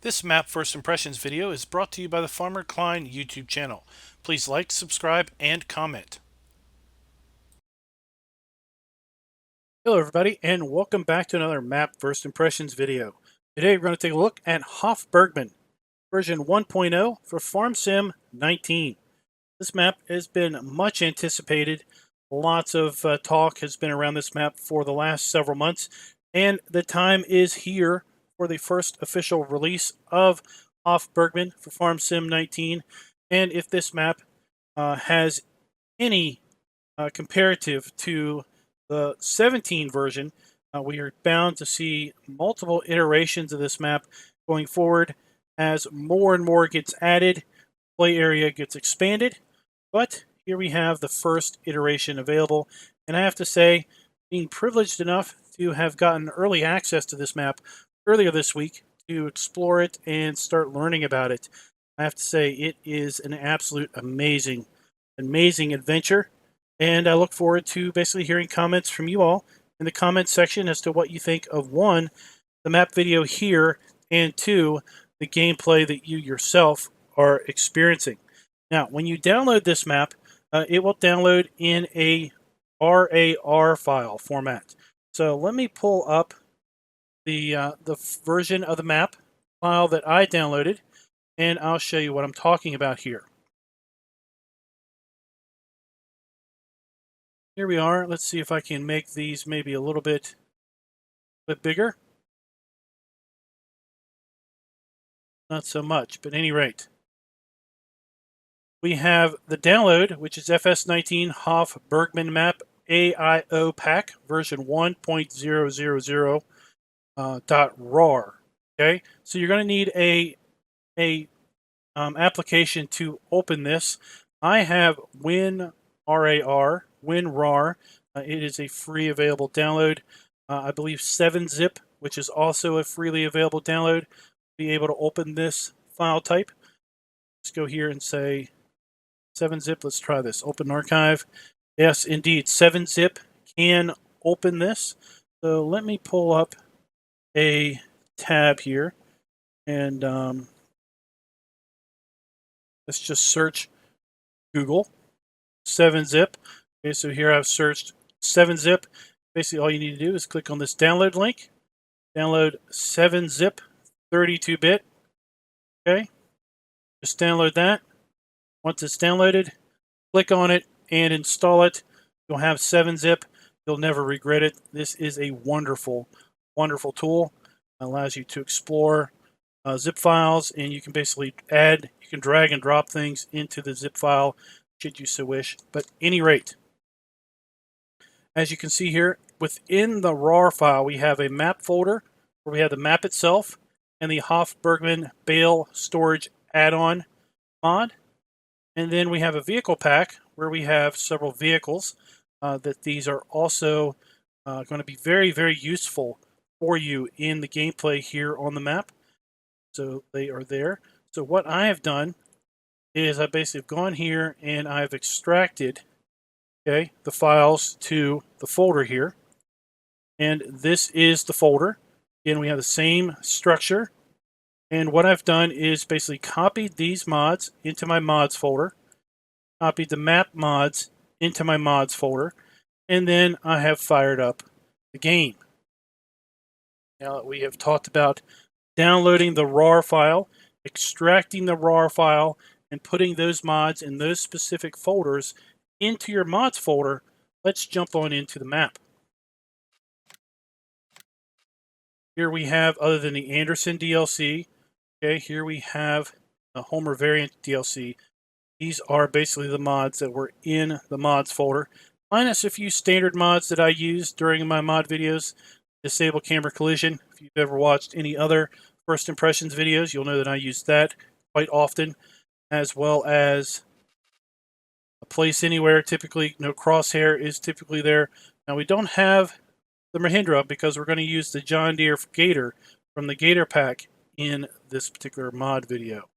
This map first impressions video is brought to you by the Farmer Klein YouTube channel. Please like, subscribe, and comment. Hello everybody, and welcome back to another map first impressions video. Today we're going to take a look at Hof Bergmann version 1.0 for Farm Sim 19. This map has been much anticipated. Lots of talk has been around this map for the last several months, and the time is here for the first official release of Hof Bergmann for Farm Sim 19. And if this map has any comparative to the 17 version, we are bound to see multiple iterations of this map going forward as more and more gets added, play area gets expanded. But here we have the first iteration available, and I have to say, being privileged enough to have gotten early access to this map earlier this week to explore it and start learning about it, I have to say it is an absolute amazing adventure, and I look forward to basically hearing comments from you all in the comment section as to what you think of, one, the map video here, and two, the gameplay that you yourself are experiencing. Now, when you download this map, it will download in a RAR file format. So let me pull up the version of the map file that I downloaded, and I'll show you what I'm talking about here. Here we are. Let's see if I can make these maybe a little bit bigger. Not so much, but at any rate. We have the download, which is FS19 Hof Bergmann Map AIO Pack version 1.000 .rar. Okay, so you're going to need a application to open this. I have WinRAR. It is a free available download. I believe 7-zip, which is also a freely available download, be able to open this file type. Let's go here and say 7-zip. Let's try this. Open archive. Yes, indeed, 7-zip can open this. So let me pull up a tab here, and let's just search Google 7-zip. Okay, so here I've searched 7-zip. Basically, all you need to do is click on this download link. Download 7-zip 32-bit. Okay, just download that. Once it's downloaded, click on it and install it. You'll have 7-zip. You'll never regret it. This is a wonderful tool. It allows you to explore zip files, and you can basically you can drag and drop things into the zip file should you so wish. But at any rate, as you can see here, within the RAR file, we have a map folder where we have the map itself and the Hof Bergmann Bale Storage Addon mod. And then we have a vehicle pack where we have several vehicles that these are also going to be very useful for you in the gameplay here on the map. So they are there. So what I have done is I basically have gone here and I've extracted, okay, the files to the folder here. And this is the folder. Again, we have the same structure. And what I've done is basically copied these mods into my mods folder, copied the map mods into my mods folder, and then I have fired up the game. Now that we have talked about downloading the RAR file, extracting the RAR file, and putting those mods in those specific folders into your mods folder, let's jump on into the map. Here we have, other than the Anderson DLC, okay, here we have a Homer variant DLC. These are basically the mods that were in the mods folder, minus a few standard mods that I use during my mod videos. Disable camera collision. If you've ever watched any other first impressions videos, you'll know that I use that quite often, as well as a place anywhere. Typically, no crosshair is typically there. Now we don't have the Mahindra because we're going to use the John Deere Gator from the Gator pack in this particular mod video.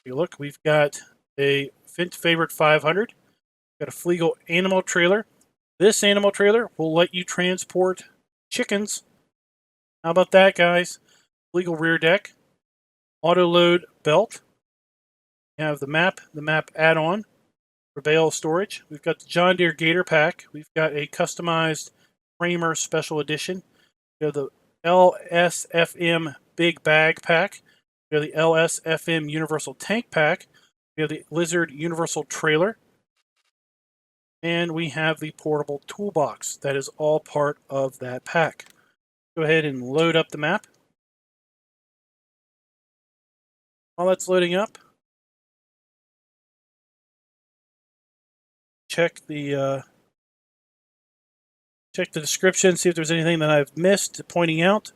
If you look, we've got a Fint Favorite 500. We've got a Flegel animal trailer. This animal trailer will let you transport chickens. How about that, guys? Legal rear deck. auto load belt. We have the map add-on for Bale Storage. We've got the John Deere Gator pack. We've got a customized Framer special edition. We have the LSFM Big Bag pack. We have the LSFM Universal Tank pack. We have the Lizard Universal Trailer. And we have the portable toolbox. That is all part of that pack. Go ahead and load up the map. While that's loading up, check the description, see if there's anything that I've missed pointing out.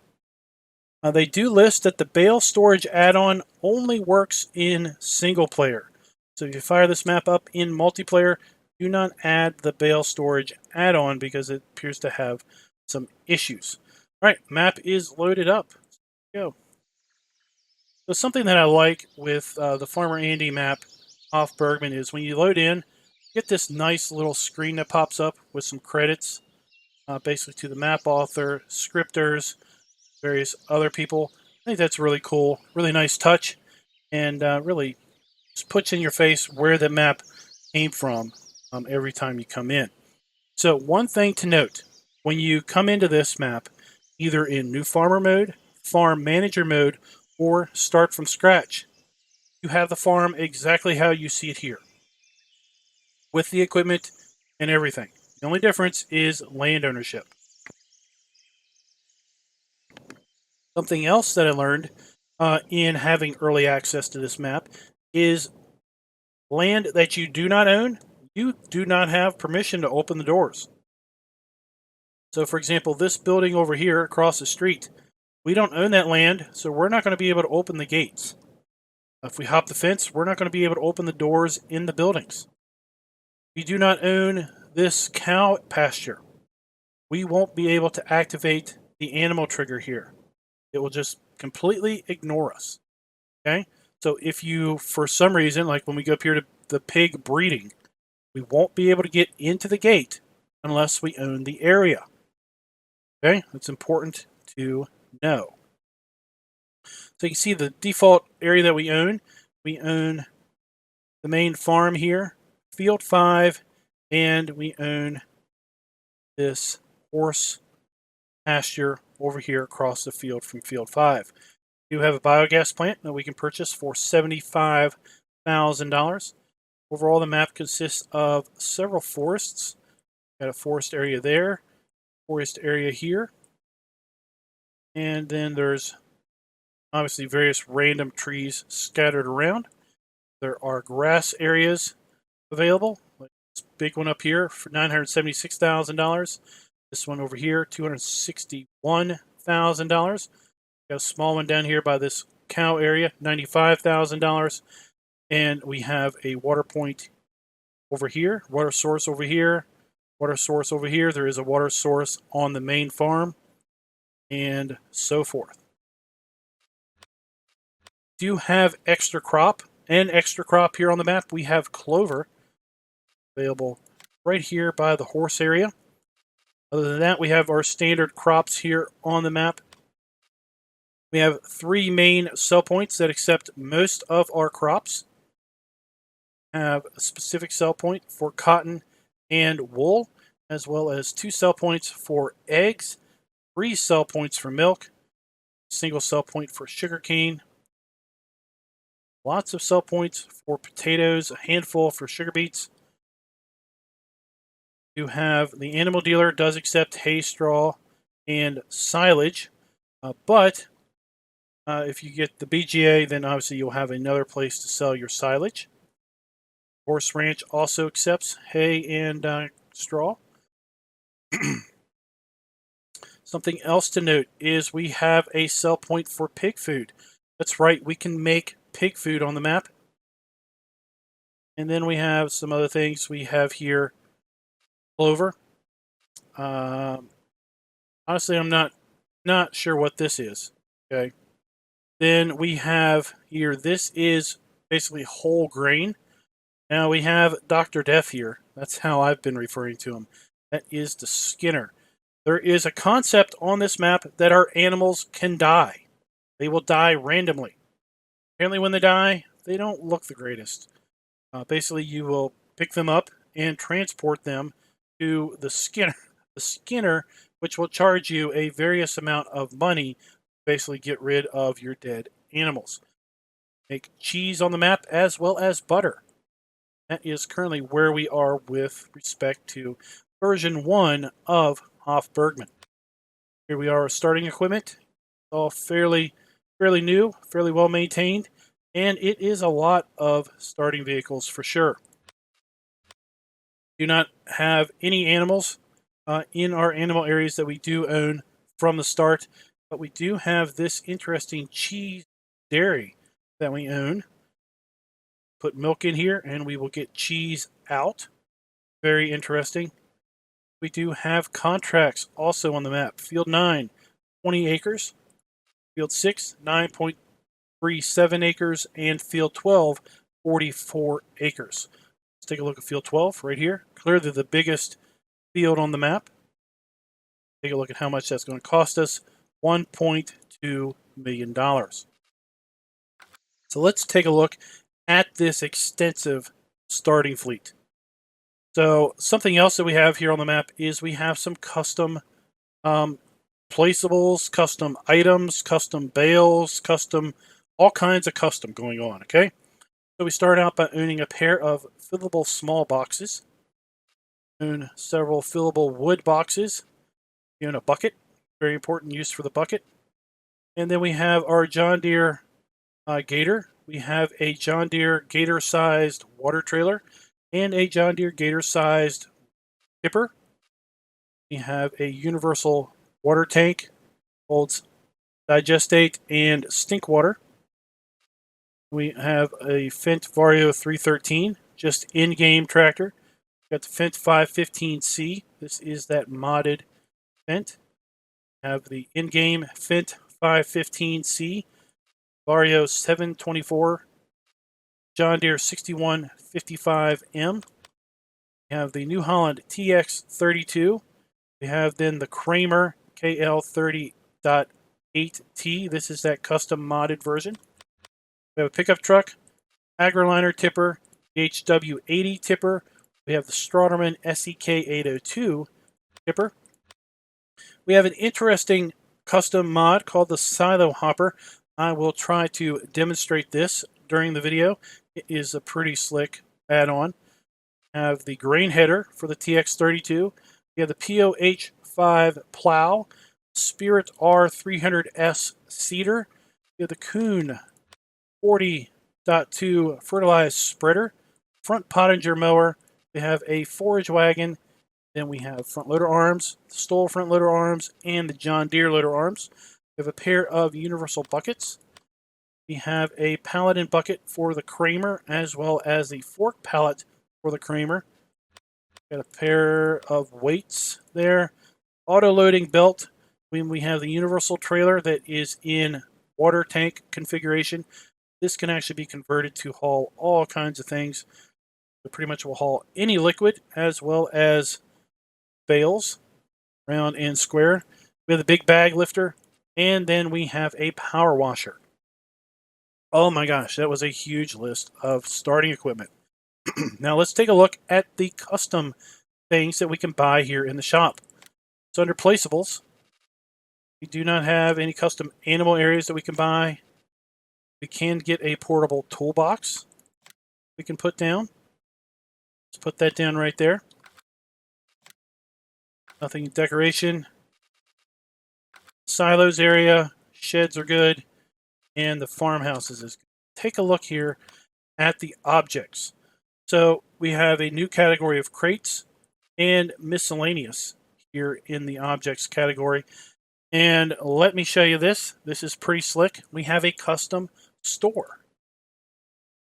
They do list that the BaleStorage add-on only works in single player. So if you fire this map up in multiplayer, do not add the BaleStorage add-on because it appears to have some issues. All right, map is loaded up. Let's go. So something that I like with the Farmer Andy map, Hof Bergmann, is when you load in, you get this nice little screen that pops up with some credits, basically to the map author, scripters, various other people. I think that's really cool, really nice touch, and really just puts in your face where the map came from every time you come in. So one thing to note, when you come into this map, either in New Farmer mode, Farm Manager mode, or Start from Scratch, you have the farm exactly how you see it here, with the equipment and everything. The only difference is land ownership. Something else that I learned in having early access to this map is land that you do not own, you do not have permission to open the doors. So for example, this building over here across the street, we don't own that land, so we're not going to be able to open the gates. If we hop the fence, we're not going to be able to open the doors in the buildings. We do not own this cow pasture. We won't be able to activate the animal trigger here. It will just completely ignore us. Okay? So if you, for some reason, like when we go up here to the pig breeding, we won't be able to get into the gate unless we own the area. Okay? That's important to know. So you can see the default area that we own. We own the main farm here, Field 5, and we own this horse pasture over here across the field from Field 5. We do have a biogas plant that we can purchase for $75,000. Overall, the map consists of several forests. Got a forest area there, forest area here, and then there's obviously various random trees scattered around. There are grass areas available. Like this big one up here for $976,000. This one over here, $261,000. Got a small one down here by this cow area, $95,000. And we have a water point over here, water source over here, water source over here. There is a water source on the main farm, and so forth. Do you have extra crop here on the map? We have clover available right here by the horse area. Other than that, we have our standard crops here on the map. We have 3 main sell points that accept most of our crops. Have a specific sell point for cotton and wool, as well as 2 sell points for eggs, 3 sell points for milk, single sell point for sugarcane, lots of sell points for potatoes, a handful for sugar beets. You have the animal dealer does accept hay, straw, and silage, but if you get the BGA, then obviously you'll have another place to sell your silage. Horse Ranch also accepts hay and straw. Something else to note is we have a sell point for pig food. That's right, we can make pig food on the map. And then we have some other things. We have here clover. Honestly, I'm not sure what this is. Okay. Then we have here, this is basically whole grain. Now we have Dr. Death here. That's how I've been referring to him. That is the Skinner. There is a concept on this map that our animals can die. They will die randomly. Apparently when they die, they don't look the greatest. Basically, you will pick them up and transport them to the skinner, which will charge you a various amount of money to basically get rid of your dead animals. Make cheese on the map as well as butter. That is currently where we are with respect to version 1 of Hof Bergmann. Here we are with starting equipment. All fairly new, fairly well maintained, and it is a lot of starting vehicles for sure. Do not have any animals in our animal areas that we do own from the start, but we do have this interesting cheese dairy that we own. Put milk in here and we will get cheese out. Very interesting. We do have contracts also on the map. Field 9, 20 acres. Field 6, 9.37 acres. And Field 12, 44 acres. Let's take a look at Field 12 right here. Clearly the biggest field on the map. Take a look at how much that's going to cost us. $1.2 million. So let's take a look at this extensive starting fleet. So something else that we have here on the map is we have some custom placeables, custom items, custom bales, all kinds of custom going on, okay? So we start out by owning a pair of fillable small boxes. Own several fillable wood boxes. You own a bucket, very important use for the bucket. And then we have our John Deere Gator. We have a John Deere Gator-sized water trailer and a John Deere Gator-sized tipper. We have a universal water tank, holds digestate and stink water. We have a Fendt Vario 313, just in-game tractor. Got the Fendt 515C. This is that modded Fendt. We have the in-game Fendt 515C, Vario 724, John Deere 6155M. We have the New Holland TX32. We have then the Kramer KL30.8T. This is that custom modded version. We have a pickup truck, AgriLiner tipper, HW80 tipper. We have the Strauderman SEK802 tipper. We have an interesting custom mod called the Silo Hopper. I will try to demonstrate this during the video. It is a pretty slick add-on. Have the grain header for the TX32. We have the POH5 plow, Spirit R300S seeder. We have the Kuhn 40.2 fertilized spreader, front pottinger mower. We have a forage wagon. Then we have front loader arms, the Stoll front loader arms, and the John Deere loader arms. We have a pair of universal buckets. We have a pallet and bucket for the Kramer, as well as the fork pallet for the Kramer. Got a pair of weights there. Auto loading belt. When we have the universal trailer that is in water tank configuration, this can actually be converted to haul all kinds of things. It pretty much will haul any liquid as well as bales, round and square. We have the big bag lifter, and then we have a power washer. Oh my gosh, that was a huge list of starting equipment. Now let's take a look at the custom things that we can buy here in the shop. So under placeables, we do not have any custom animal areas that we can buy. We can get a portable toolbox we can put down. Let's put that down right there. Nothing in decoration. Silos area, sheds are good, and the farmhouses is good. Take a look here at the objects. So we have a new category of crates and miscellaneous here in the objects category. And let me show you this. This is pretty slick. We have a custom store.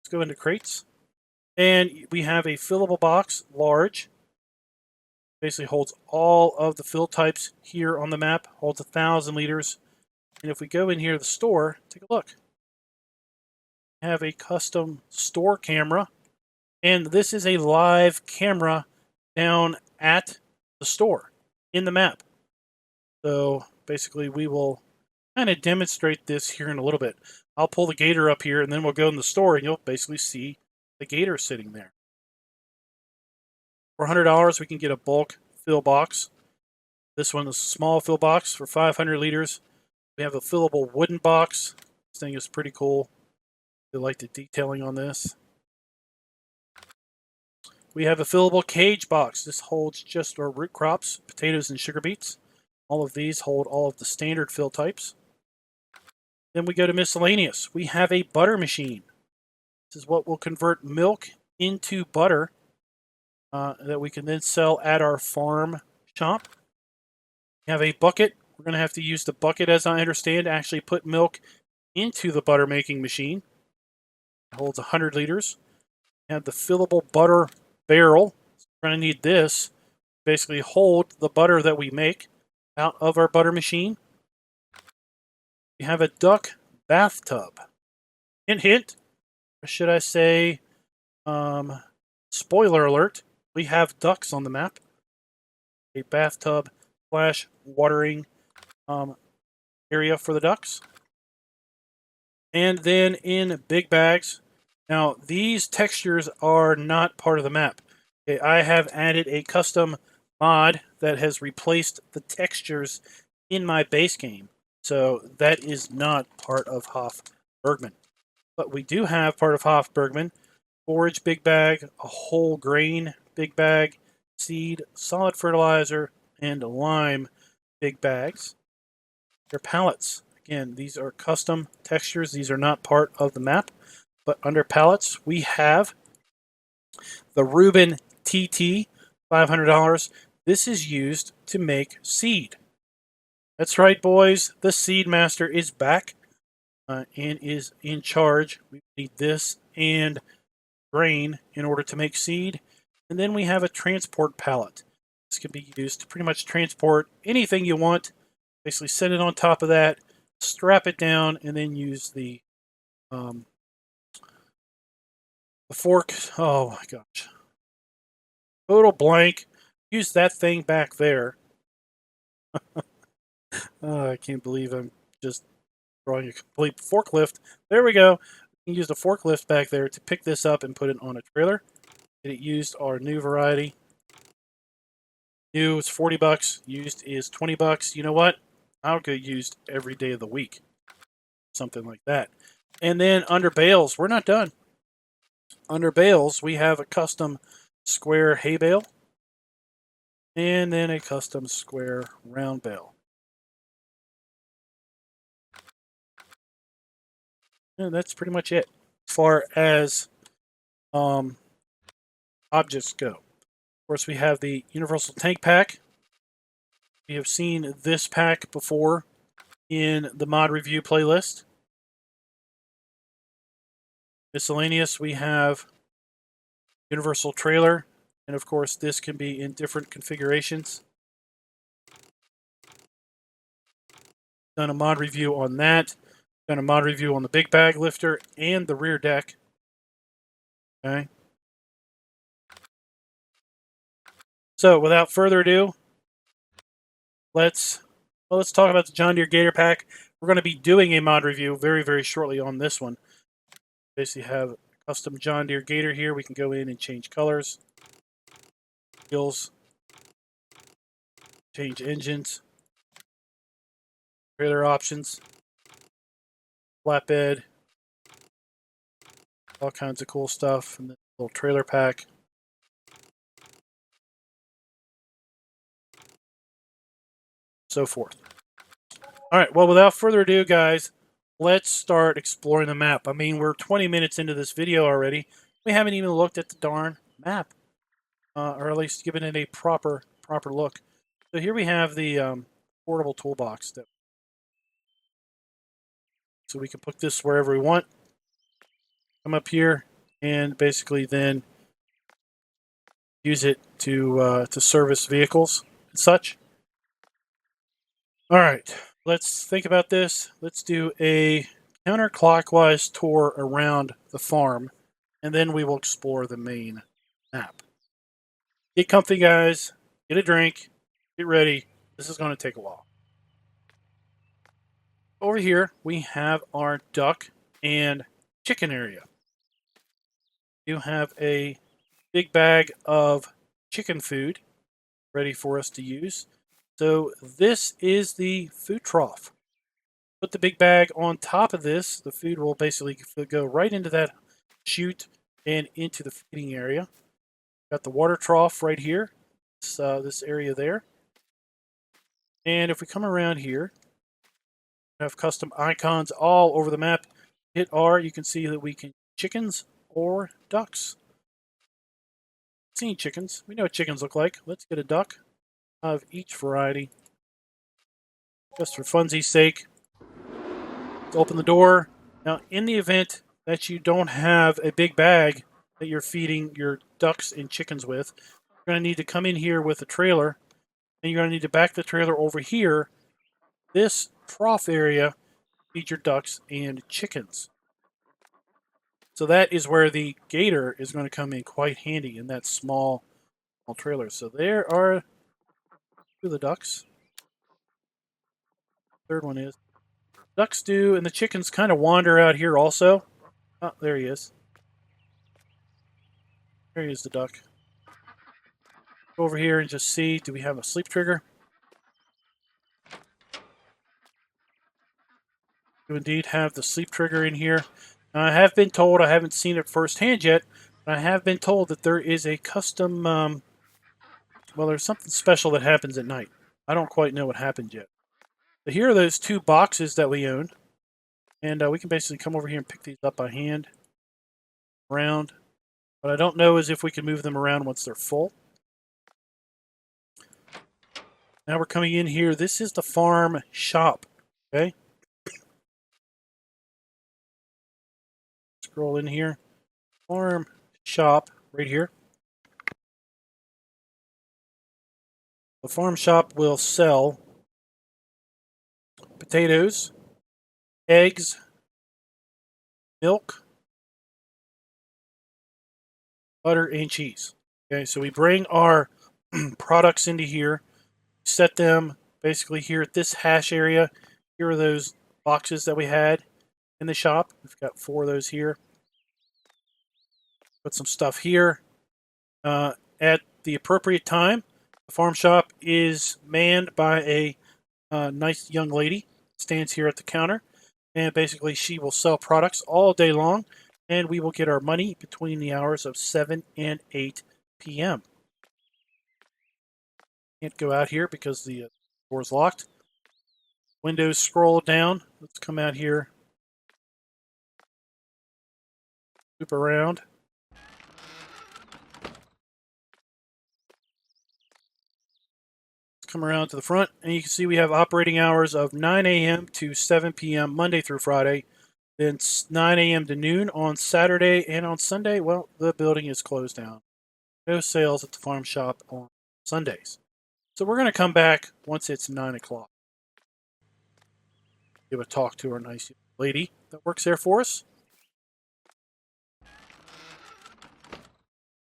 Let's go into crates. And we have a fillable box, large. Basically holds all of the fill types here on the map, holds 1,000 liters. And if we go in here to the store, take a look. We have a custom store camera, and this is a live camera down at the store in the map. So basically we will kind of demonstrate this here in a little bit. I'll pull the Gator up here, and then we'll go in the store, and you'll basically see the Gator sitting there. For $100, we can get a bulk fill box. This one is a small fill box for 500 liters. We have a fillable wooden box. This thing is pretty cool. I like the detailing on this. We have a fillable cage box. This holds just our root crops, potatoes, and sugar beets. All of these hold all of the standard fill types. Then we go to miscellaneous. We have a butter machine. This is what will convert milk into butter that we can then sell at our farm shop. We have a bucket. We're going to have to use the bucket, as I understand, to actually put milk into the butter making machine. It holds 100 liters. We have the fillable butter barrel. So we're going to need this to basically hold the butter that we make out of our butter machine. We have a duck bathtub. Hint, hint. Or should I say, spoiler alert, we have ducks on the map. A bathtub / watering area for the ducks. And then in big bags. Now, these textures are not part of the map. Okay, I have added a custom mod that has replaced the textures in my base game. So that is not part of Hof Bergmann. But we do have part of Hof Bergmann: forage big bag, a whole grain big bag, seed, solid fertilizer, and lime big bags. They're pallets. Again, these are custom textures. These are not part of the map. But under pallets, we have the Reuben TT, $500. This is used to make seed. That's right, boys. The Seed Master is back and is in charge. We need this and grain in order to make seed. And then we have a transport pallet. This can be used to pretty much transport anything you want. Basically set it on top of that, strap it down, and then use the fork. Oh my gosh. Total blank. Use that thing back there. I can't believe I'm just drawing a complete forklift. There we go. We can use the forklift back there to pick this up and put it on a trailer. Get it used our new variety. New is $40. Used is $20. You know what? I'll get used every day of the week. Something like that. And then under bales, we're not done. Under bales, we have a custom square hay bale. And then a custom square round bale. And that's pretty much it as far as objects go. Of course, we have the universal tank pack. We have seen this pack before in the mod review playlist. Miscellaneous, we have universal trailer, and of course this can be in different configurations. Done a mod review on that. Done a mod review on the big bag lifter and the rear deck. Okay. So without further ado, let's talk about the John Deere Gator pack. We're going to be doing a mod review very, very shortly on this one. Basically have a custom John Deere Gator here. We can go in and change colors, wheels, change engines, trailer options, flatbed, all kinds of cool stuff, and then a little trailer pack. So forth. All right, well, without further ado, guys, let's start exploring the map. I mean, we're 20 minutes into this video already. We haven't even looked at the darn map, or at least given it a proper look. So here we have the portable toolbox. So we can put this wherever we want. Come up here and basically then use it to service vehicles and such. All right, let's think about this. Let's do a counterclockwise tour around the farm, and then we will explore the main map. Get comfy, guys. Get a drink. Get ready. This is going to take a while. over here we have our duck and chicken area. You have a big bag of chicken food ready for us to use. So this is the food trough. Put the big bag on top of this. The food will basically go right into that chute and into the feeding area. Got the water trough right here. This area there. And if we come around here, we have custom icons all over the map. Hit R, you can see that we can chickens or ducks. Seen chickens. We know what chickens look like. Let's get a duck of each variety. Just for funsies' sake. Let's open the door. Now, in the event that you don't have a big bag that you're feeding your ducks and chickens with, you're going to need to come in here with a trailer, and you're going to need to back the trailer over here. This trough area feeds your ducks and chickens. So that is where the Gator is going to come in quite handy in that small trailer. So there are two of the ducks. Third one is. Ducks do, and the chickens kind of wander out here also. Oh, there he is. There he is, the duck. Go over here and just see, do we have a sleep trigger? You indeed have the sleep trigger in here. Now, I have been told, I haven't seen it firsthand yet, but I have been told that there is a custom, well, there's something special that happens at night. I don't quite know what happened yet. But here are those two boxes that we own. And we can basically come over here and pick these up by hand. Around. What I don't know is if we can move them around once they're full. Now we're coming in here. This is the farm shop. Okay. Scroll in here. Farm shop right here. The farm shop will sell potatoes, eggs, milk, butter, and cheese. Okay, so we bring our products into here, set them basically here at this hash area. Here are those boxes that we had in the shop. We've got 4 of those here. Put some stuff here. At the appropriate time, the farm shop is manned by a nice young lady. Stands here at the counter, and basically she will sell products all day long, and we will get our money between the hours of 7 and 8 p.m. Can't go out here because the door is locked. Windows scroll down. Let's come out here. Loop around. Come around to the front, and you can see we have operating hours of 9 a.m. to 7 p.m. Monday through Friday, then 9 a.m. to noon on Saturday, and on Sunday, well, the building is closed down. No sales at the farm shop on Sundays. So we're going to come back once it's 9 o'clock. Give a talk to our nice lady that works there for us.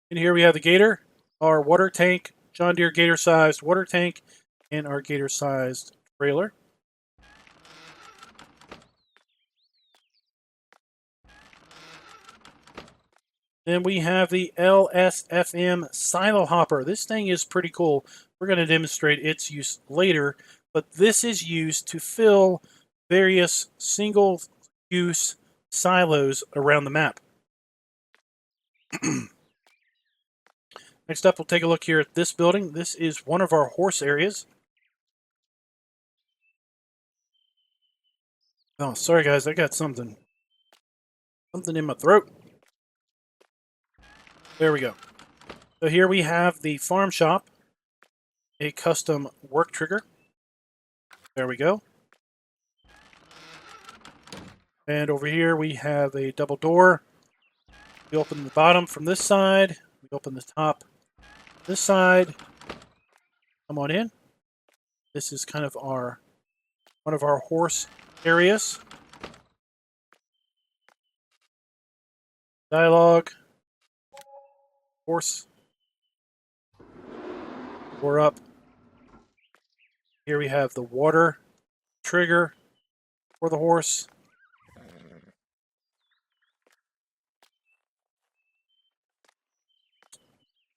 And here we have the Gator, our water tank, John Deere Gator-sized water tank, and our Gator-sized trailer. Then we have the LSFM silo hopper. This thing is pretty cool. We're going to demonstrate its use later, but this is used to fill various single-use silos around the map. Next up, we'll take a look here at this building. This is one of our horse areas. Oh, sorry guys, I got something in my throat. There we go. So here we have the farm shop, a custom work trigger. There we go. And over here we have a double door. We open the bottom from this side. We open the top this side. Come on in. This is kind of one of our horse areas. Dialogue. Horse. Door up. Here we have the water trigger. for the horse.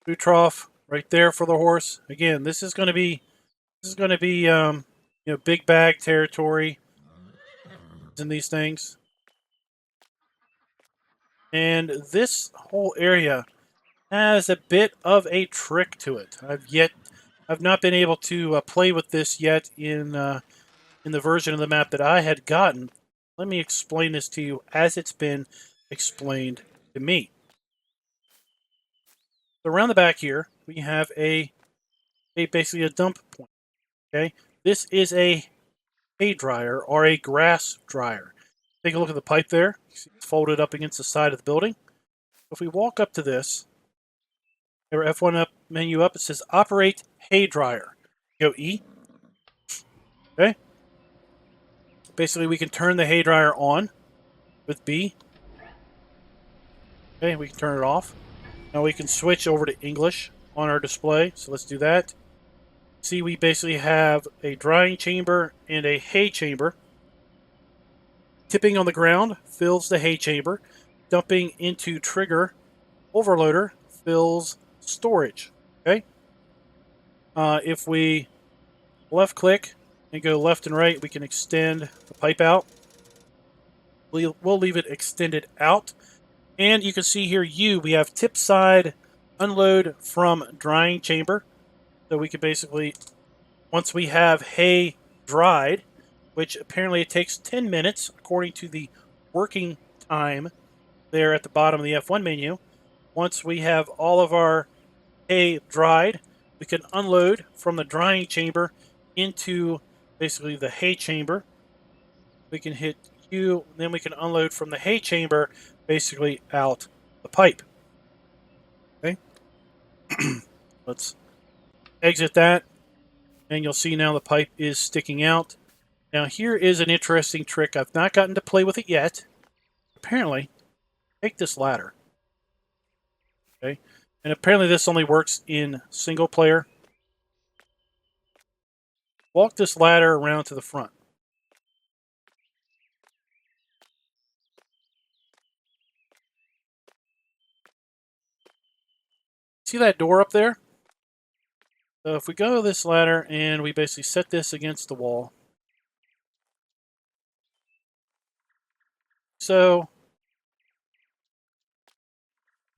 Food trough right there for the horse. Again, this is going to be big bag territory in these things. And this whole area has a bit of a trick to it. I've not been able to play with this yet in the version of the map that I had gotten. Let me explain this to you as it's been explained to me. So around the back here, we have basically a dump point. Okay, this is a hay dryer or a grass dryer. Take a look at the pipe there. It's folded up against the side of the building. If we walk up to this, our F1 up menu up, it says Operate Hay Dryer. Go E. Okay. Basically, we can turn the hay dryer on with B. Okay, we can turn it off. Now we can switch over to English on our display. So let's do that. See, we basically have a drying chamber and a hay chamber. Tipping on the ground fills the hay chamber. Dumping into trigger overloader fills storage. Okay. If we left click and go left and right, we can extend the pipe out. We'll leave it extended out. And you can see here, we have tip side unload from drying chamber. So we can basically, once we have hay dried, which apparently it takes 10 minutes, according to the working time there at the bottom of the F1 menu. Once we have all of our hay dried, we can unload from the drying chamber into basically the hay chamber. We can hit Q, then we can unload from the hay chamber basically out the pipe. Okay. Let's exit that, and you'll see now the pipe is sticking out. Now here is an interesting trick. I've not gotten to play with it yet. Apparently, take this ladder. Okay. And apparently this only works in single player. Walk this ladder around to the front. See that door up there? So if we go to this ladder and we basically set this against the wall. So,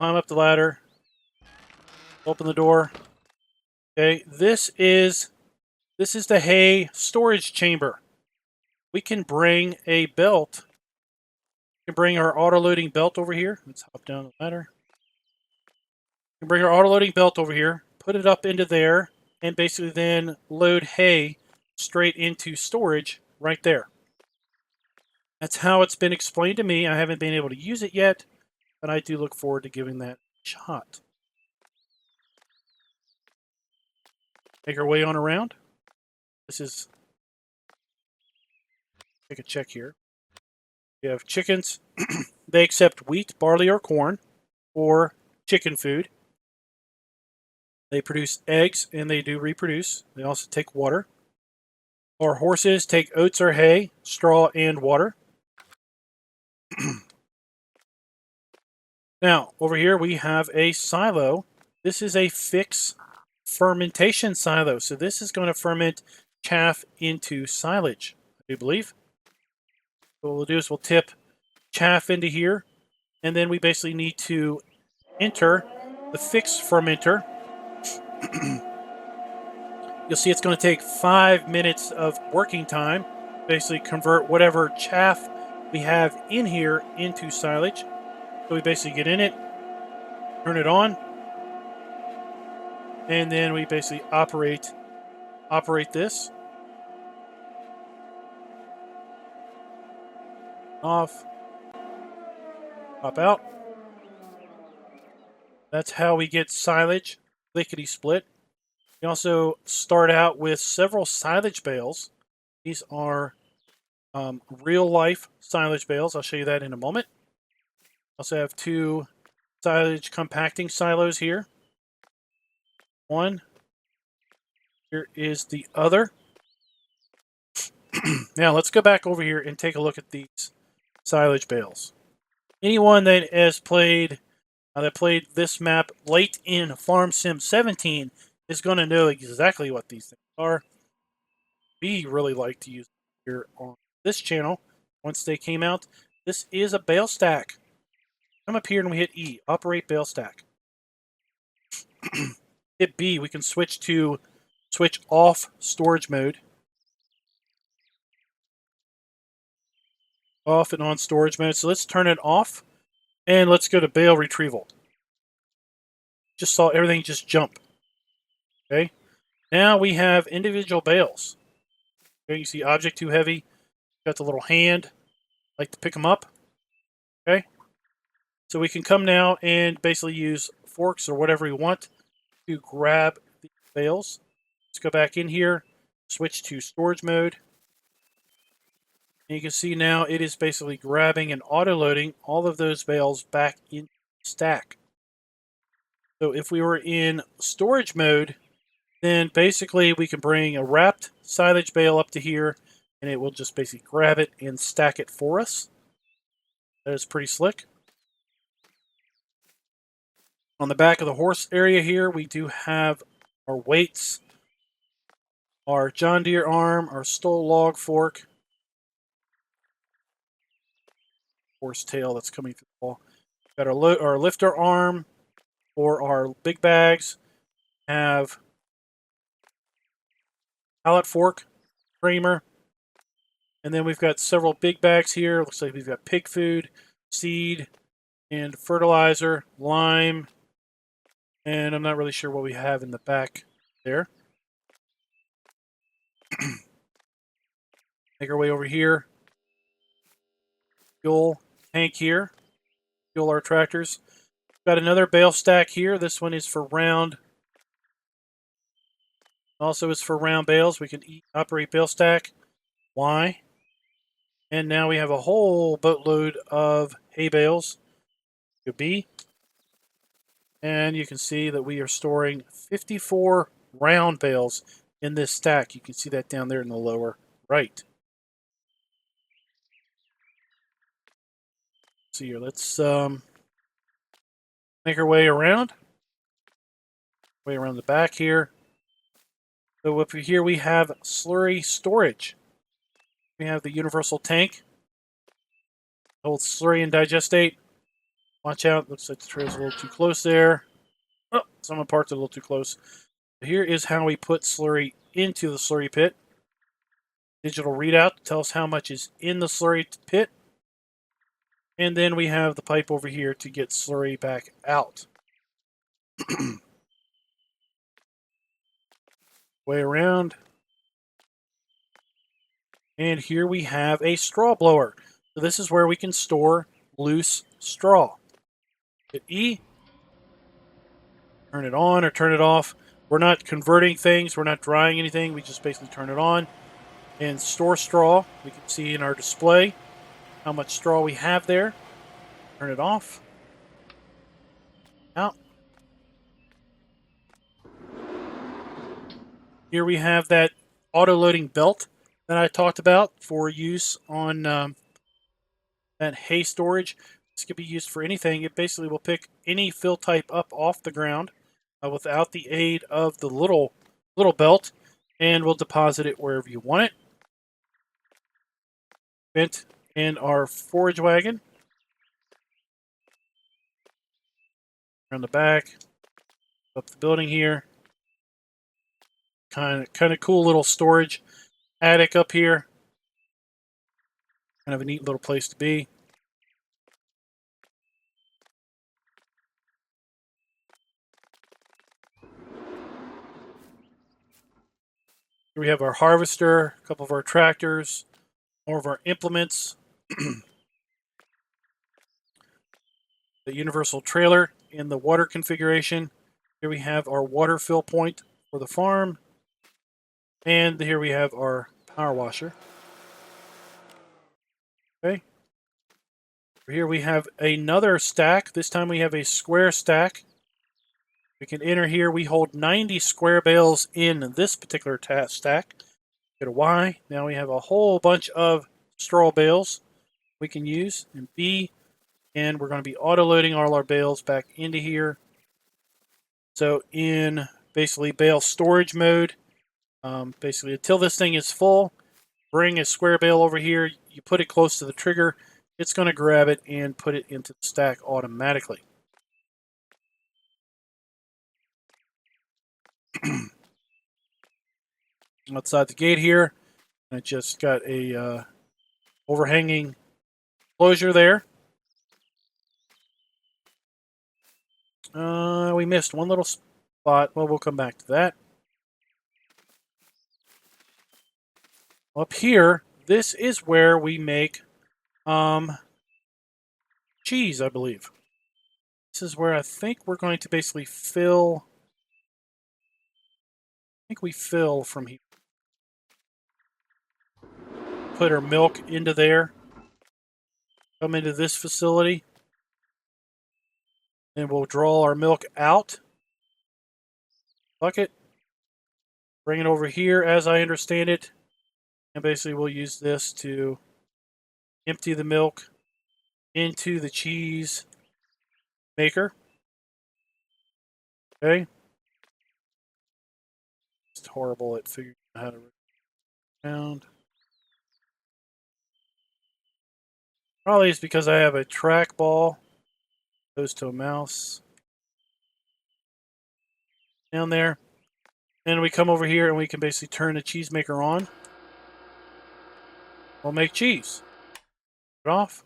climb up the ladder, open the door. Okay, this is the hay storage chamber. We can bring a belt. We can bring our auto-loading belt over here. Let's hop down the ladder. We can bring our auto-loading belt over here, put it up into there, and basically then load hay straight into storage right there. That's how it's been explained to me. I haven't been able to use it yet, but I do look forward to giving that a shot. Make our way on around. This is, take a check here. We have chickens. They accept wheat, barley, or corn for chicken food. They produce eggs, and they do reproduce. They also take water. Our horses take oats or hay, straw, and water. Now, over here we have a silo. This is a fixed fermentation silo. So this is going to ferment chaff into silage, I do believe. So what we'll do is we'll tip chaff into here, and then we basically need to enter the fixed fermenter. You'll see it's going to take 5 minutes of working time. Basically convert whatever chaff we have in here into silage. So we basically get in it, turn it on, and then we basically operate this. Off, pop out. That's how we get silage, lickety split. We also start out with several silage bales. These are real life silage bales. I'll show you that in a moment. Also have 2 silage compacting silos here. One. Here is the other. Now let's go back over here and take a look at these silage bales. Anyone that has played this map late in Farm Sim 17 is going to know exactly what these things are. We really like to use here on this channel once they came out. This is a bale stack. Come up here and we hit E, operate bale stack. Hit B, we can switch off storage mode. Off and on storage mode. So let's turn it off and let's go to bale retrieval. Just saw everything just jump. Okay. Now we have individual bales. Okay, you see object too heavy. Got the little hand. Like to pick them up. Okay. So we can come now and basically use forks or whatever we want to grab the bales. Let's go back in here, switch to storage mode. And you can see now it is basically grabbing and auto-loading all of those bales back in the stack. So if we were in storage mode, then basically we can bring a wrapped silage bale up to here, and it will just basically grab it and stack it for us. That is pretty slick. On the back of the horse area here, we do have our weights, our John Deere arm, our Stoll log fork, horse tail that's coming through the wall. Got our lifter arm for our big bags. Have pallet fork, framer, and then we've got several big bags here. Looks like we've got pig food, seed, and fertilizer, lime, and I'm not really sure what we have in the back there. Make our way over here. Fuel tank here. Fuel our tractors. Got another bale stack here. This one is for round. Also is for round bales. We can operate bale stack. Y. And now we have a whole boatload of hay bales. Go B. And you can see that we are storing 54 round bales in this stack. You can see that down there in the lower right. Let's see here. Let's make our way around. Way around the back here. So up here we have Slurry Storage. We have the universal tank. Holds slurry and digestate. Watch out. Looks like the tray's a little too close there. Oh, someone parked it a little too close. Here is how we put slurry into the slurry pit. Digital readout tells how much is in the slurry pit. And then we have the pipe over here to get slurry back out. Way around. And here we have a straw blower. So this is where we can store loose straw. Hit E. Turn it on or turn it off. We're not converting things. We're not drying anything. We just basically turn it on and store straw. We can see in our display how much straw we have there. Turn it off. Out. Here we have that auto-loading belt that I talked about for use on that hay storage. This could be used for anything. It basically will pick any fill type up off the ground without the aid of the little belt, and we'll deposit it wherever you want it. Vent in our forage wagon. Around the back, up the building here. Kind of cool little storage attic up here. Kind of a neat little place to be. Here we have our harvester, a couple of our tractors, more of our implements. The universal trailer in the water configuration. Here we have our water fill point for the farm. And here we have our power washer. Okay. Here we have another stack. This time we have a square stack. We can enter here. We hold 90 square bales in this particular stack. Go to Y. Now we have a whole bunch of straw bales we can use. And B, and we're going to be auto-loading all our bales back into here. So in basically bale storage mode, basically until this thing is full, bring a square bale over here. You put it close to the trigger. It's going to grab it and put it into the stack automatically. Outside the gate here, I just got a overhanging closure there. We missed one little spot. Well, we'll come back to that. Up here, this is where we make cheese, I believe. This is where I think we're going to basically fill. I think we fill from here. Put our milk into there. Come into this facility. And we'll draw our milk out. Bucket. Bring it over here as I understand it. And basically we'll use this to empty the milk into the cheese maker. Okay. It's horrible at figuring out how to around. Probably it's because I have a trackball. Goes to a mouse. Down there. And we come over here and we can basically turn the cheese maker on. We'll make cheese. Put it off.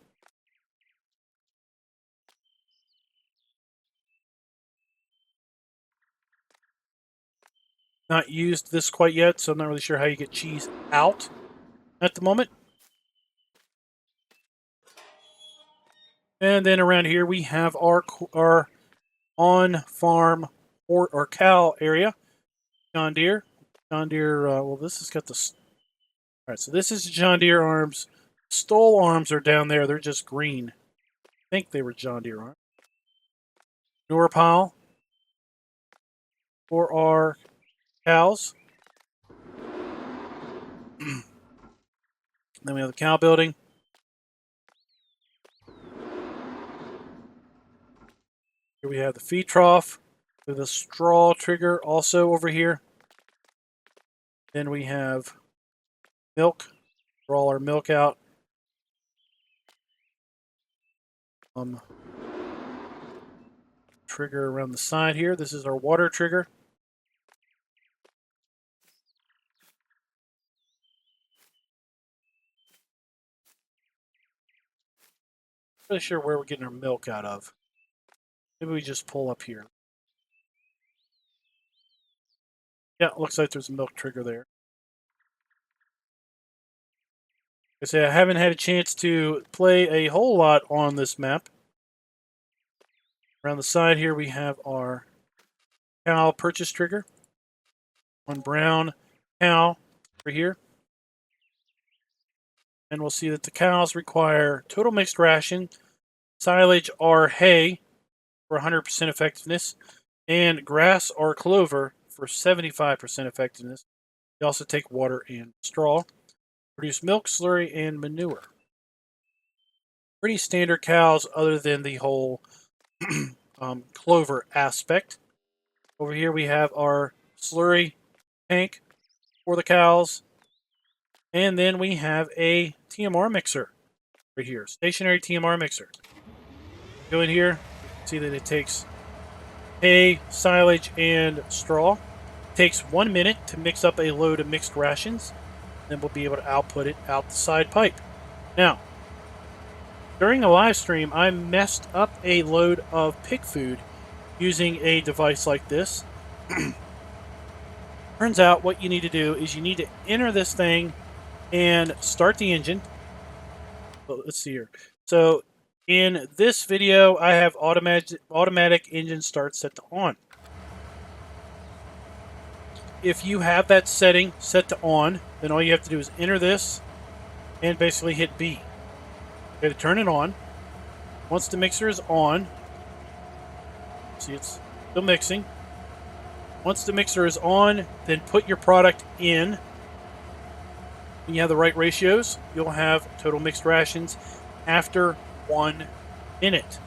Not used this quite yet, so I'm not really sure how you get cheese out at the moment. And then around here we have our on-farm or cow area. John Deere. John Deere, well, this has got the... All right, so this is John Deere arms. Stoll arms are down there. They're just green. I think they were John Deere arms. Manure pile for our cows. Then we have the cow building. Here we have the feed trough with a straw trigger also over here. Then we have milk. Draw our milk out. Trigger around the side here. This is our water trigger. Not really sure where we're getting our milk out of. Maybe we just pull up here. Yeah, it looks like there's a milk trigger there. Like I say, I haven't had a chance to play a whole lot on this map. Around the side here we have our cow purchase trigger. One brown cow over here. And we'll see that the cows require total mixed ration, silage or hay for 100% effectiveness, and grass or clover for 75% effectiveness. They also take water and straw. Produce milk, slurry, and manure. Pretty standard cows other than the whole clover aspect. Over here we have our slurry tank for the cows. And then we have a TMR mixer right here. Stationary TMR mixer. Go in here. See that it takes hay, silage, and straw. It takes 1 minute to mix up a load of mixed rations. Then we'll be able to output it out the side pipe. Now, during a live stream, I messed up a load of pig food using a device like this. Turns out what you need to do is you need to enter this thing and start the engine. Well, let's see here. So in this video, I have automatic engine start set to on. If you have that setting set to on, then all you have to do is enter this and basically hit B. Okay, to turn it on. Once the mixer is on, see it's still mixing. Once the mixer is on, then put your product in. when you have the right ratios, you'll have total mixed rations after 1 minute.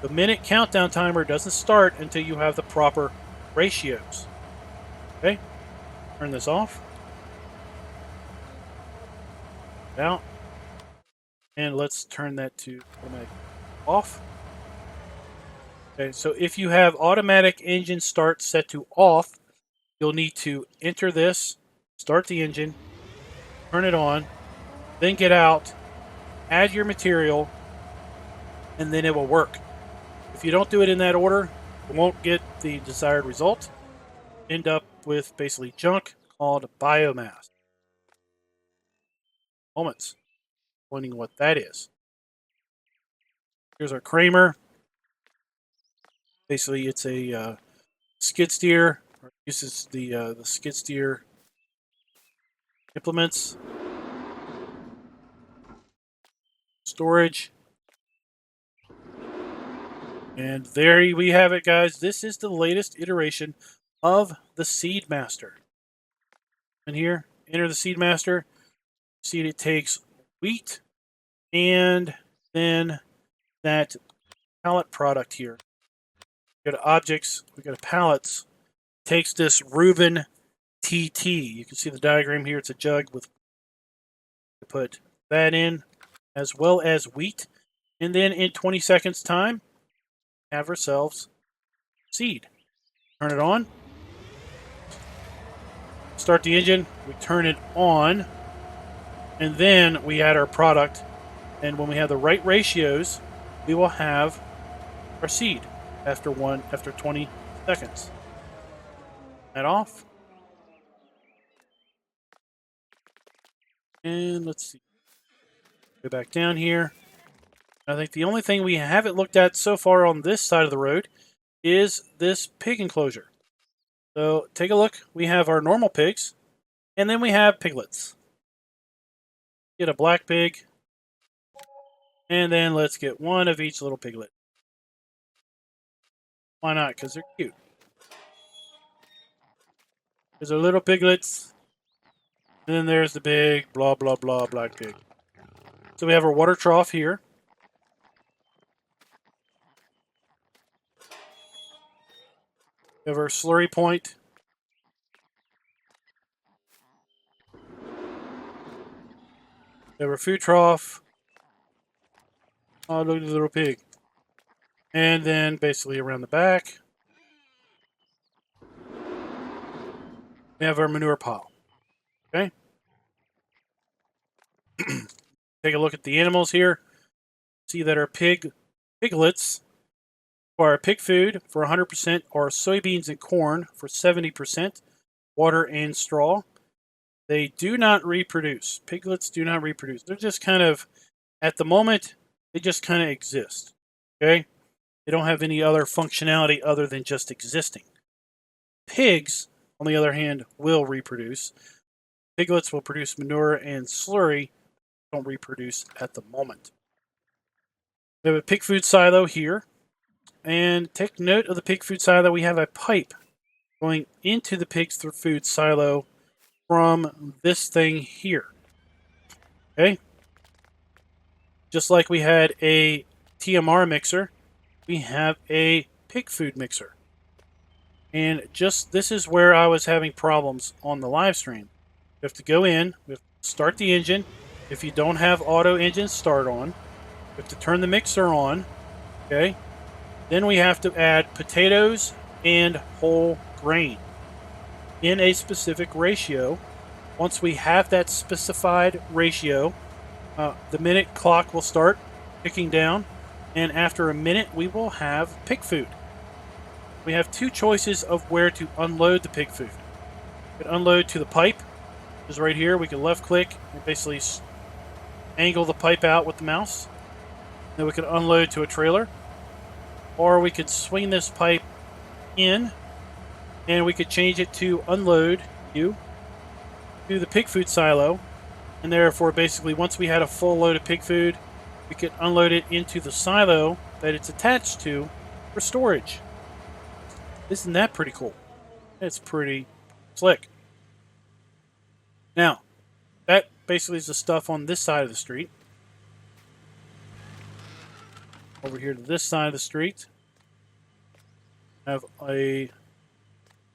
The minute countdown timer doesn't start until you have the proper ratios. Okay, turn this off. Out. And let's turn that to automatic off. Okay, so if you have automatic engine start set to off, you'll need to enter this, start the engine, turn it on, then get out, add your material, and then it will work. If you don't do it in that order, you won't get the desired result. End up with basically junk called biomass. Moments. Pointing what that is. Here's our Kramer. Basically, it's a skid steer. Uses the skid steer implements. Storage. And there we have it, guys. This is the latest iteration of the Seed Master. And here, enter the Seed Master. See, it takes wheat and then that pallet product here. We go to objects, we go to pallets. It takes this Reuben TT. You can see the diagram here. It's a jug with put that in as well as wheat. And then in 20 seconds time, have ourselves seed. Turn it on. Start the engine. We turn it on. And then we add our product. And when we have the right ratios, we will have our seed after 20 seconds. That off. And let's see. Go back down here. I think the only thing we haven't looked at so far on this side of the road is this pig enclosure. So take a look. We have our normal pigs, and then we have piglets. Get a black pig, and then let's get one of each little piglet. Why not? Because they're cute. There's our little piglets, and then there's the big blah blah blah black pig. So we have our water trough here. We have our slurry point. We have our food trough. Oh, look at the little pig. And then basically around the back, we have our manure pile. Okay? Take a look at the animals here. See that our piglets require pig food for 100%, or soybeans and corn for 70%, water and straw. They do not reproduce. Piglets do not reproduce. They're just kind of, at the moment, they just kind of exist. Okay? They don't have any other functionality other than just existing. Pigs, on the other hand, will reproduce. Piglets will produce manure and slurry. Don't reproduce at the moment. We have a pig food silo here. And take note of the pig food silo. We have a pipe going into the pig's food silo from this thing here. Okay? Just like we had a TMR mixer, we have a pig food mixer. And just this is where I was having problems on the live stream. You have to go in, we have to start the engine. If you don't have auto engine start on, you have to turn the mixer on. Okay? Then we have to add potatoes and whole grain in a specific ratio. Once we have that specified ratio, the minute clock will start ticking down, and after a minute we will have pig food. We have two choices of where to unload the pig food. We can unload to the pipe, which is right here. We can left click and basically angle the pipe out with the mouse. Then we can unload to a trailer. Or we could swing this pipe in, and we could change it to unload to the pig food silo. And therefore, basically, once we had a full load of pig food, we could unload it into the silo that it's attached to for storage. Isn't that pretty cool? It's pretty slick. Now, that basically is the stuff on this side of the street. Over here to this side of the street, I have a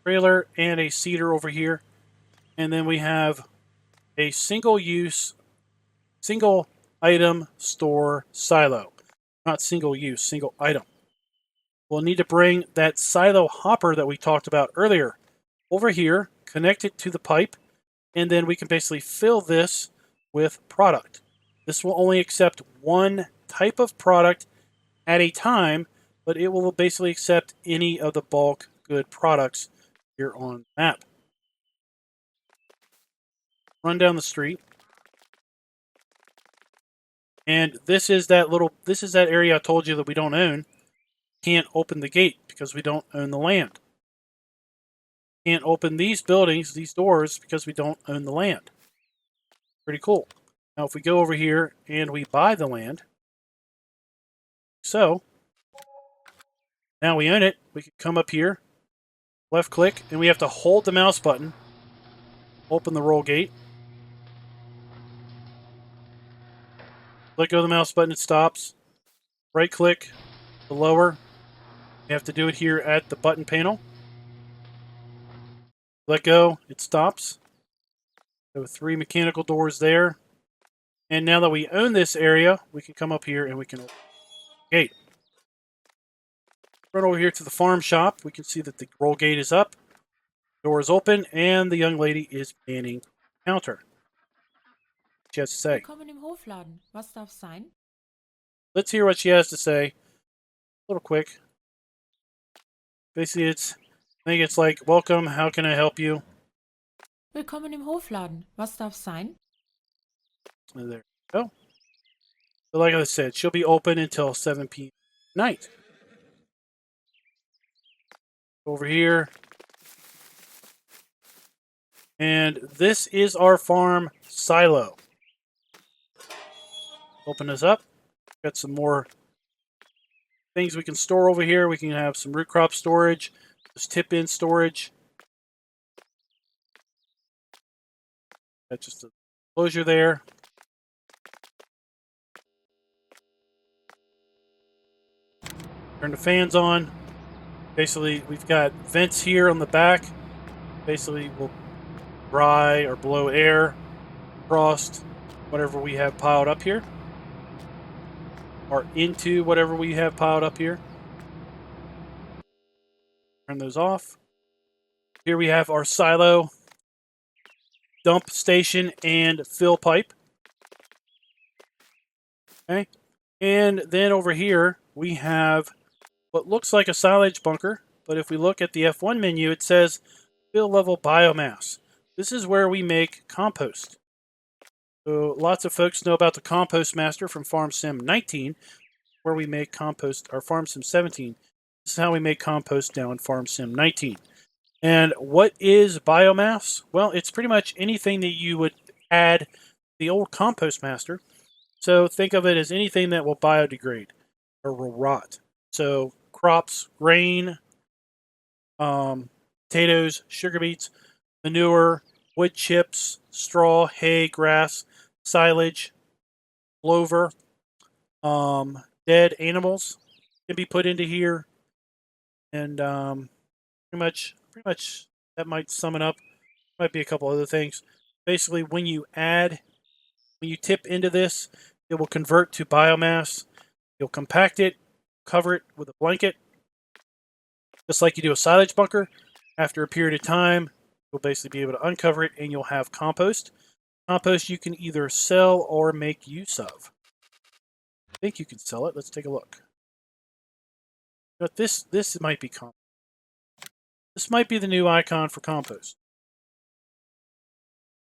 trailer and a seeder over here. And then we have a single item store silo. Not single use, single item. We'll need to bring that silo hopper that we talked about earlier over here, connect it to the pipe, and then we can basically fill this with product. This will only accept one type of product at a time, but it will basically accept any of the bulk good products here on the map. Run down the street. And this is that area I told you that we don't own. Can't open the gate because we don't own the land. Can't open these buildings, these doors, because we don't own the land. Pretty cool. Now if we go over here and we buy the land, so now we own it, we can come up here, left click, and we have to hold the mouse button, open the roll gate. Let go of the mouse button, it stops. Right click to lower. You have to do it here at the button panel. Let go, it stops. There are 3 mechanical doors there. And now that we own this area, we can come up here and we can open the gate. Run over here to the farm shop. We can see that the roll gate is up, door is open, and the young lady is manning the counter. What she has to say. Willkommen im Hofladen. Was darf sein? Let's hear what she has to say. A little quick. Basically, I think it's like, welcome, how can I help you? Willkommen im Hofladen. Was darf sein? And there you go. So like I said, she'll be open until 7 p.m. night. Over here. And this is our farm silo. Open this up. Got some more things we can store over here. We can have some root crop storage, just tip-in storage. That's just a closure there. Turn the fans on. Basically, we've got vents here on the back. Basically, we'll dry or blow air across whatever we have piled up here, or into whatever we have piled up here. Turn those off. Here we have our silo, dump station, and fill pipe. Okay. And then over here, we have what looks like a silage bunker, but if we look at the F1 menu, it says fill level biomass. This is where we make compost. So lots of folks know about the Compost Master from Farm Sim 19, where we make compost, or Farm Sim 17. This is how we make compost down in Farm Sim 19. And what is biomass? Well, it's pretty much anything that you would add the old Compost Master. So think of it as anything that will biodegrade or will rot. So crops, grain, potatoes, sugar beets, manure, wood chips, straw, hay, grass, silage, clover, dead animals can be put into here. And pretty much that might sum it up. Might be a couple other things. Basically, when you tip into this, it will convert to biomass. You'll compact it, cover it with a blanket, just like you do a silage bunker. After a period of time, you'll basically be able to uncover it, and you'll have compost. Compost you can either sell or make use of. I think you can sell it. Let's take a look. But this might be compost. This might be the new icon for compost.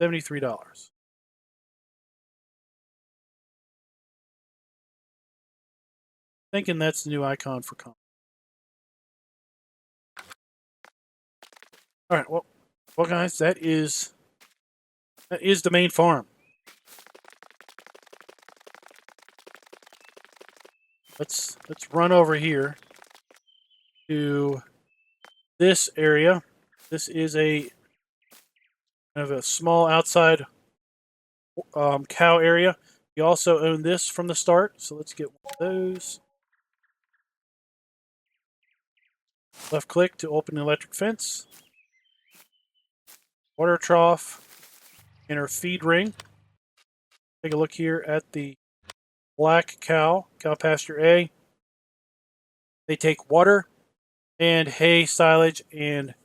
$73. Thinking that's the new icon for compost. All right, well, guys, that is the main farm. Let's run over here to this area. This is a kind of a small outside cow area. We also own this from the start, so let's get one of those. Left click to open the electric fence. Water trough, and our feed ring. Take a look here at the black cow pasture A. They take water and hay, silage, and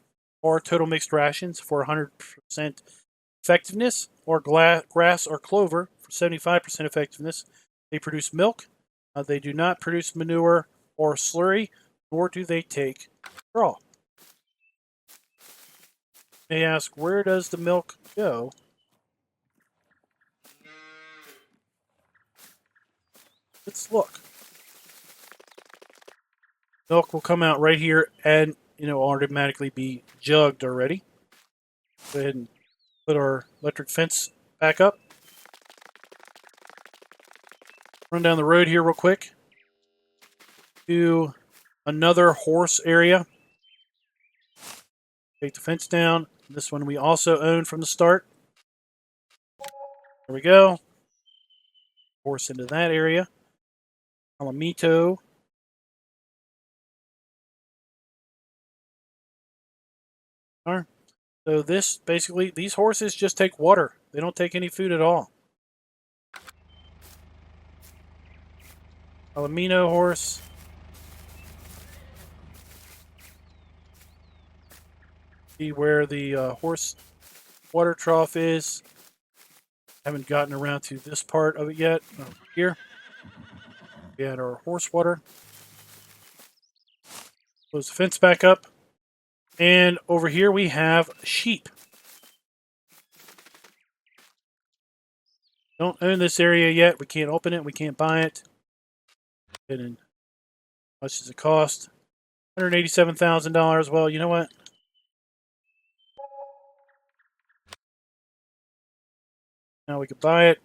or total mixed rations for 100% effectiveness, or grass or clover for 75% effectiveness. They produce milk. They do not produce manure or slurry, nor do they take straw. They ask, where does the milk go? Let's look. Milk will come out right here and automatically be jugged already. Go ahead and put our electric fence back up. Run down the road here real quick to another horse area. Take the fence down. This one we also own from the start. There we go. Horse into that area. Alamito. So this, basically, these horses just take water. They don't take any food at all. Alamino horse. See where the horse water trough is. Haven't gotten around to this part of it yet. Here. We had our horse water. Close the fence back up. And over here we have sheep. Don't own this area yet. We can't open it. We can't buy it. And how much does it cost? $187,000. Well, you know what? Now we can buy it.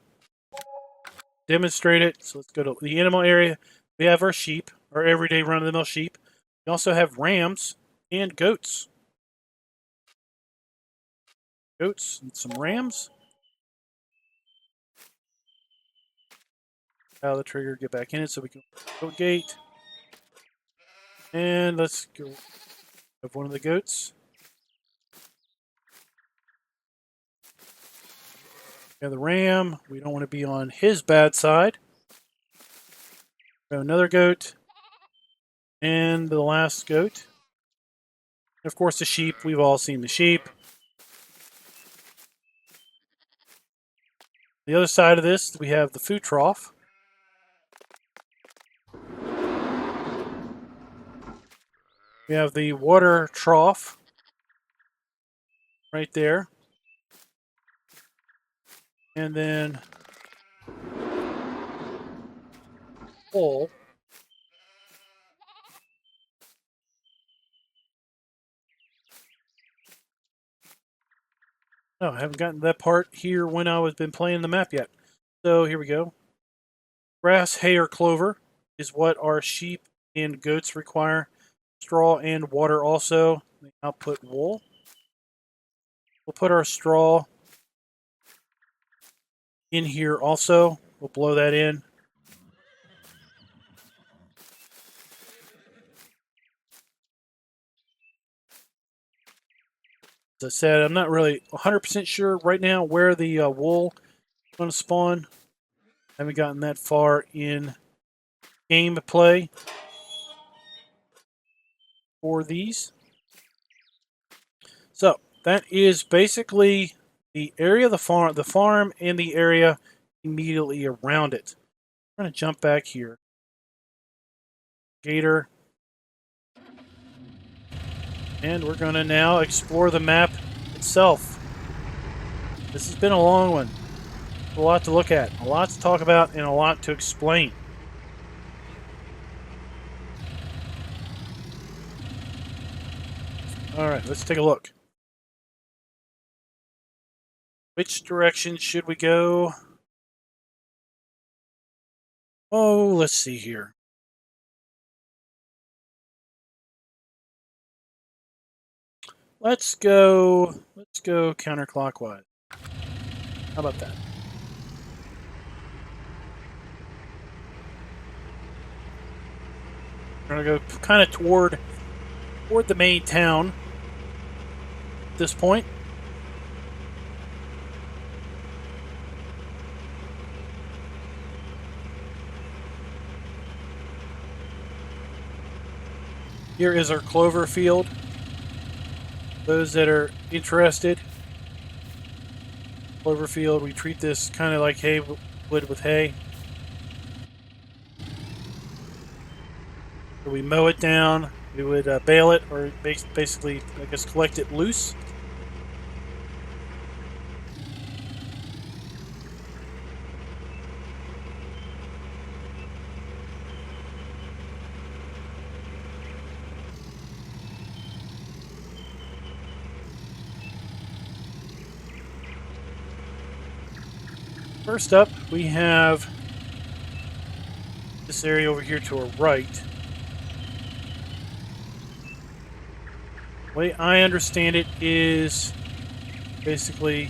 Demonstrate it. So let's go to the animal area. We have our sheep, our everyday run-of-the-mill sheep. We also have rams and goats. Goats and some rams. Out of the trigger, get back in it so we can go gate. And let's go have one of the goats. We have the ram. We don't want to be on his bad side. We have another goat. And the last goat. And of course, the sheep. We've all seen the sheep. The other side of this, we have the food trough. We have the water trough right there. And then bowl. No, I haven't gotten to that part here when I was been playing the map yet. So here we go. Grass, hay, or clover is what our sheep and goats require. Straw and water also. They output wool. We'll put our straw in here also. We'll blow that in. As I said, I'm not really 100% sure right now where the wool is going to spawn. Haven't gotten that far in gameplay for these. So that is basically the area of the farm and the area immediately around it. I'm going to jump back here. Gator. And we're going to now explore the map itself. This has been a long one. A lot to look at, a lot to talk about, and a lot to explain. Alright, let's take a look. Which direction should we go? Oh, let's see here. Let's go counterclockwise. How about that? We're going to go kind of toward the main town at this point. Here is our Cloverfield. Those that are interested, Cloverfield, we treat this kind of like hay would with hay. So we mow it down, we would bale it, or basically, I guess, collect it loose. First up, we have this area over here to our right. The way I understand it is basically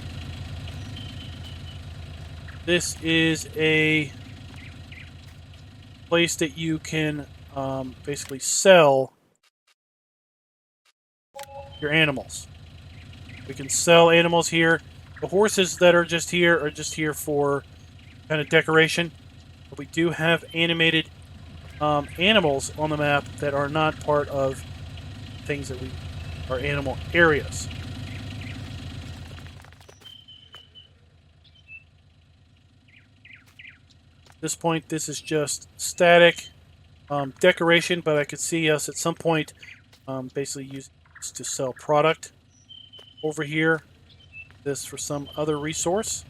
this is a place that you can basically sell your animals. We can sell animals here. The horses that are just here for kind of decoration. But we do have animated animals on the map that are not part of things that are animal areas. At this point, this is just static decoration, but I could see us at some point basically use this to sell product. Over here, this for some other resource.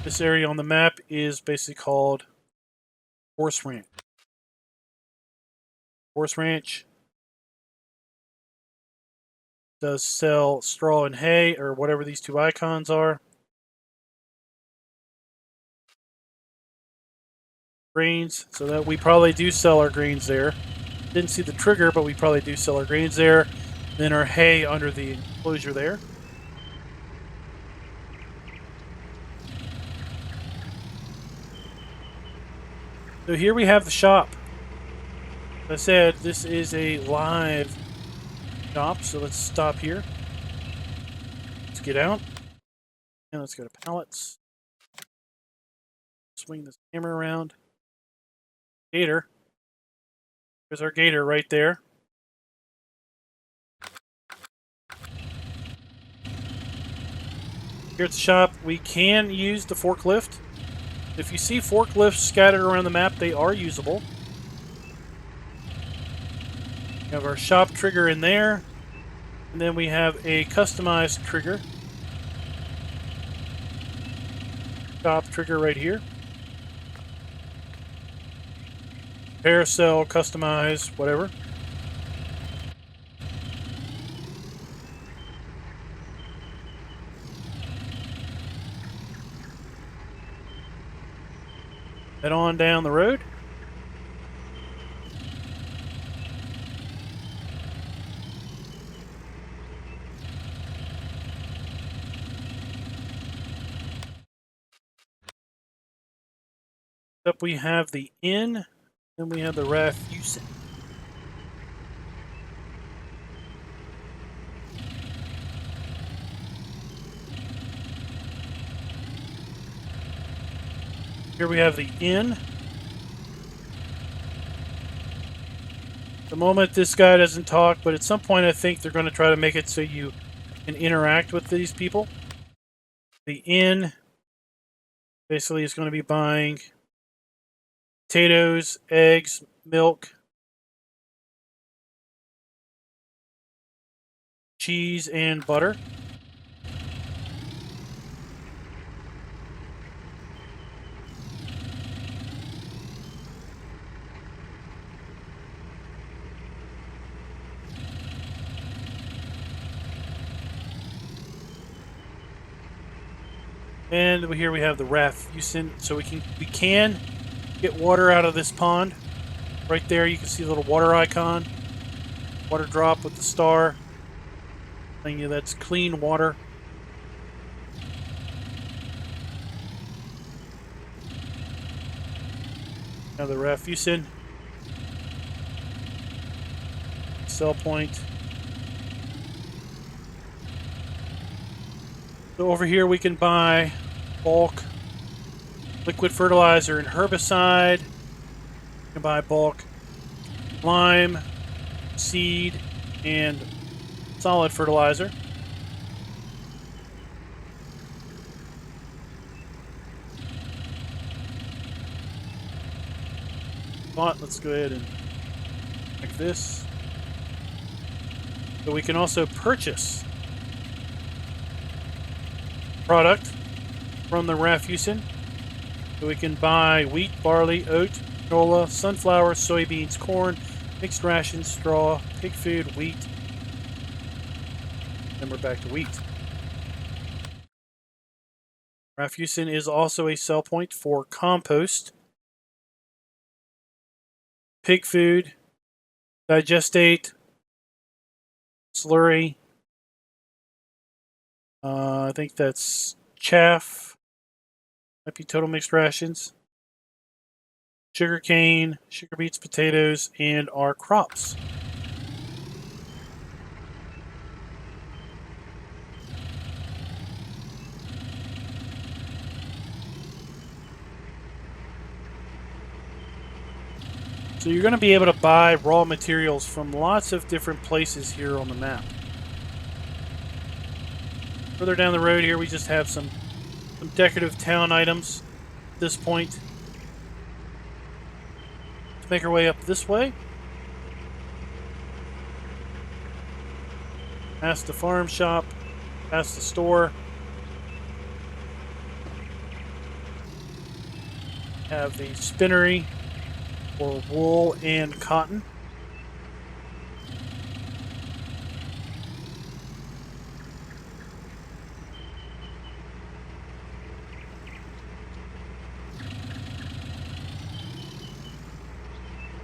This area on the map is basically called Horse Ranch. Horse Ranch does sell straw and hay, or whatever these two icons are. Grains, so that we probably do sell our grains there. Didn't see the trigger, but we probably do sell our grains there. Then our hay under the enclosure there. So here we have the shop. As I said, this is a live shop, so let's stop here. Let's get out. And let's go to Pallets. Swing this camera around. Gator. There's our Gator right there. Here at the shop, we can use the forklift. If you see forklifts scattered around the map, they are usable. We have our shop trigger in there. And then we have a customized trigger. Shop trigger right here. Carousel, customize, whatever. Head on down the road. Up we have the inn. Then we have the refuse. Here we have the inn. At the moment, this guy doesn't talk, but at some point I think they're going to try to make it so you can interact with these people. The inn basically is going to be buying potatoes, eggs, milk, cheese, and butter. And here we have the refuse, so we can get water out of this pond. Right there, you can see the little water icon, water drop with the star, telling you that's clean water. Have the Rafusin. Sell point. So over here we can buy bulk liquid fertilizer and herbicide. We can buy bulk lime, seed, and solid fertilizer. But let's go ahead and like this. So we can also purchase product from the Rafusin. So we can buy wheat, barley, oat, canola, sunflower, soybeans, corn, mixed rations, straw, pig food, wheat. Then we're back to wheat. Rafusin is also a sell point for compost, pig food, digestate, slurry. I think that's chaff. Might be total mixed rations. Sugar cane, sugar beets, potatoes, and our crops. So you're going to be able to buy raw materials from lots of different places here on the map. Further down the road here, we just have some decorative town items at this point. Let's make our way up this way. Past the farm shop, past the store. Have the spinnery for wool and cotton.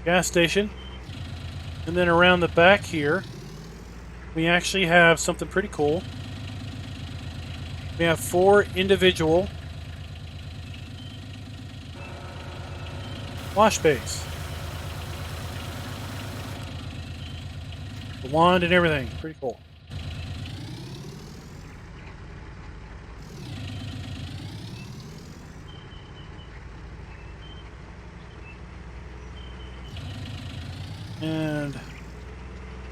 Gas station. And then around the back here, we actually have something pretty cool. We have 4 individual wash bays. The wand and everything. Pretty cool. And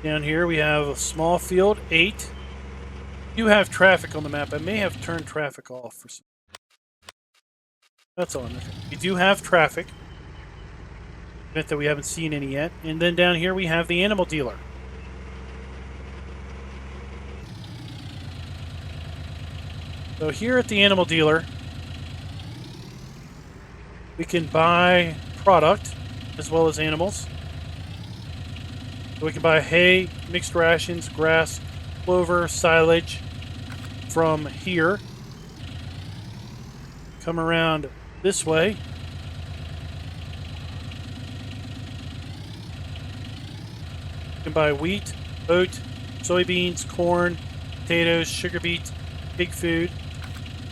down here we have a small field, 8. You have traffic on the map. I may have turned traffic off for some. That's all. We do have traffic. That we haven't seen any yet. And then down here we have the animal dealer. So here at the animal dealer, we can buy product as well as animals. So we can buy hay, mixed rations, grass, clover, silage from here. Come around this way. You can buy wheat, oat, soybeans, corn, potatoes, sugar beets, pig food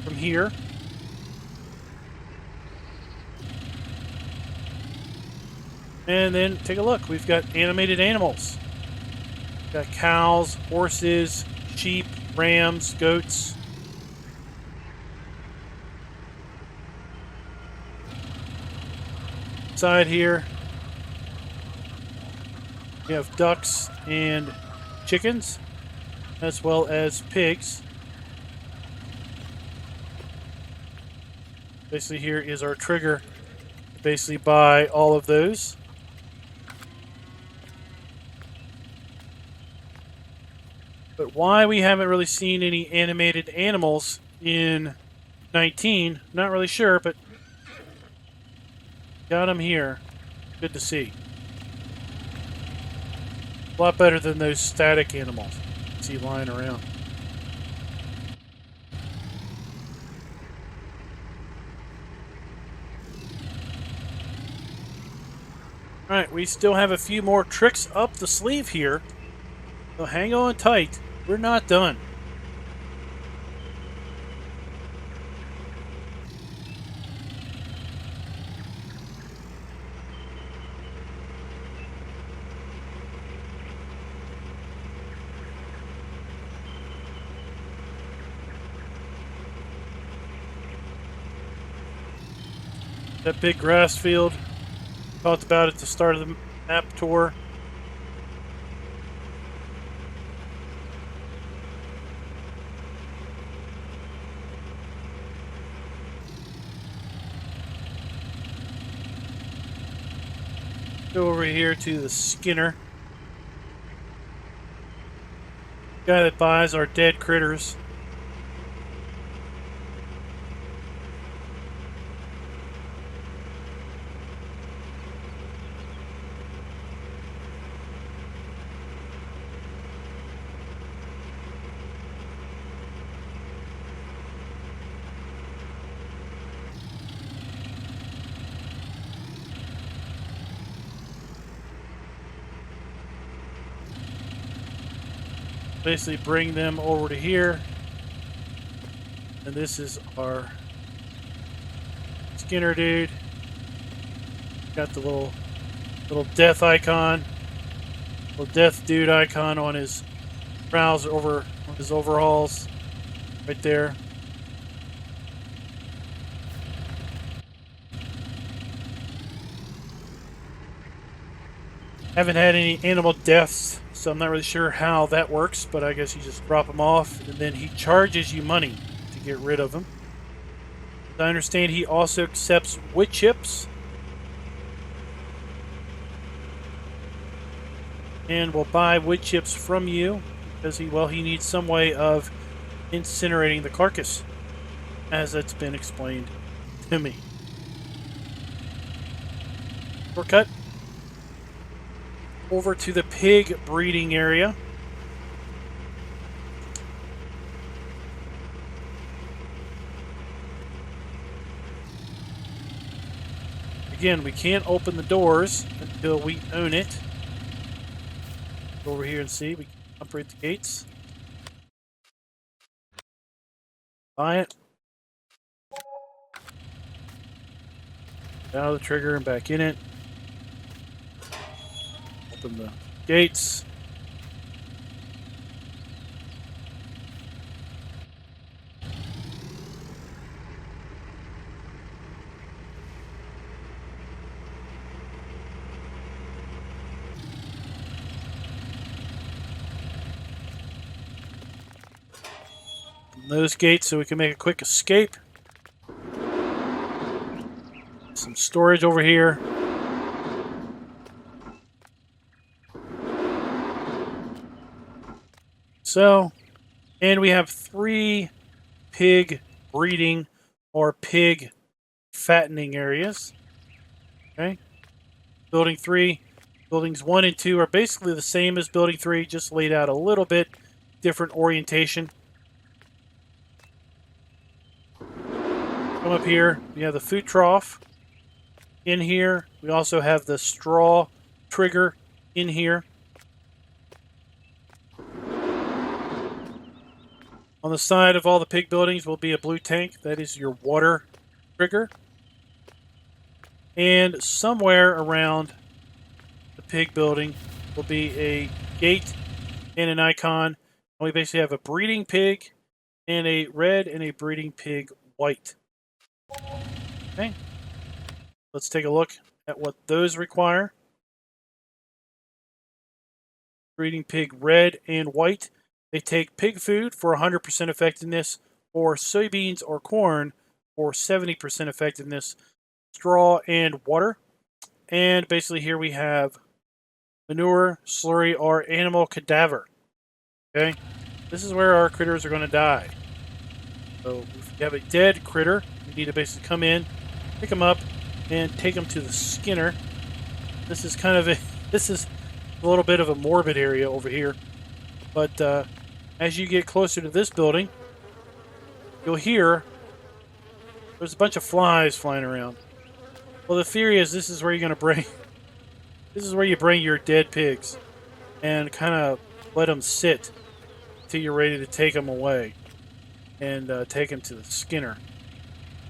from here. And then take a look. We've got animated animals. We've got cows, horses, sheep, rams, goats. Side here, we have ducks and chickens, as well as pigs. Basically here is our trigger to basically buy all of those. But why we haven't really seen any animated animals in 19, not really sure, but got them here. Good to see. A lot better than those static animals you see lying around. Alright, we still have a few more tricks up the sleeve here. So hang on tight. We're not done. That big grass field. Talked about at the start of the map tour. Go over here to the Skinner. Guy that buys our dead critters. Basically bring them over to here, and this is our Skinner dude. Got the little death icon, little death dude icon on his brows over on his overalls, right there. Haven't had any animal deaths, so I'm not really sure how that works, but I guess you just drop them off, and then he charges you money to get rid of them. As I understand, he also accepts wood chips, and will buy wood chips from you because he needs some way of incinerating the carcass, as it's been explained to me. Shortcut over to the pig breeding area. Again, we can't open the doors until we own it. Go over here and see. We can operate the gates. Buy it. Out of the trigger and back in it. Open the gates. Open those gates so we can make a quick escape. Some storage over here. So, and we have 3 pig breeding or pig fattening areas. Okay. Building 3, buildings 1 and 2 are basically the same as building 3, just laid out a little bit different orientation. Come up here, we have the food trough in here. We also have the straw trigger in here. On the side of all the pig buildings will be a blue tank. That is your water trigger. And somewhere around the pig building will be a gate and an icon. And we basically have a breeding pig and a red and a breeding pig white. Okay. Let's take a look at what those require. Breeding pig red and white. They take pig food for 100% effectiveness, or soybeans or corn for 70% effectiveness, straw and water. And basically here we have manure, slurry, or animal cadaver. Okay, this is where our critters are going to die. So if you have a dead critter, you need to basically come in, pick them up, and take them to the Skinner. This is kind of a little bit of a morbid area over here, but as you get closer to this building, you'll hear there's a bunch of flies flying around. Well, the theory is this is where you're going to bring, this is where you bring your dead pigs and kind of let them sit until you're ready to take them away and take them to the Skinner.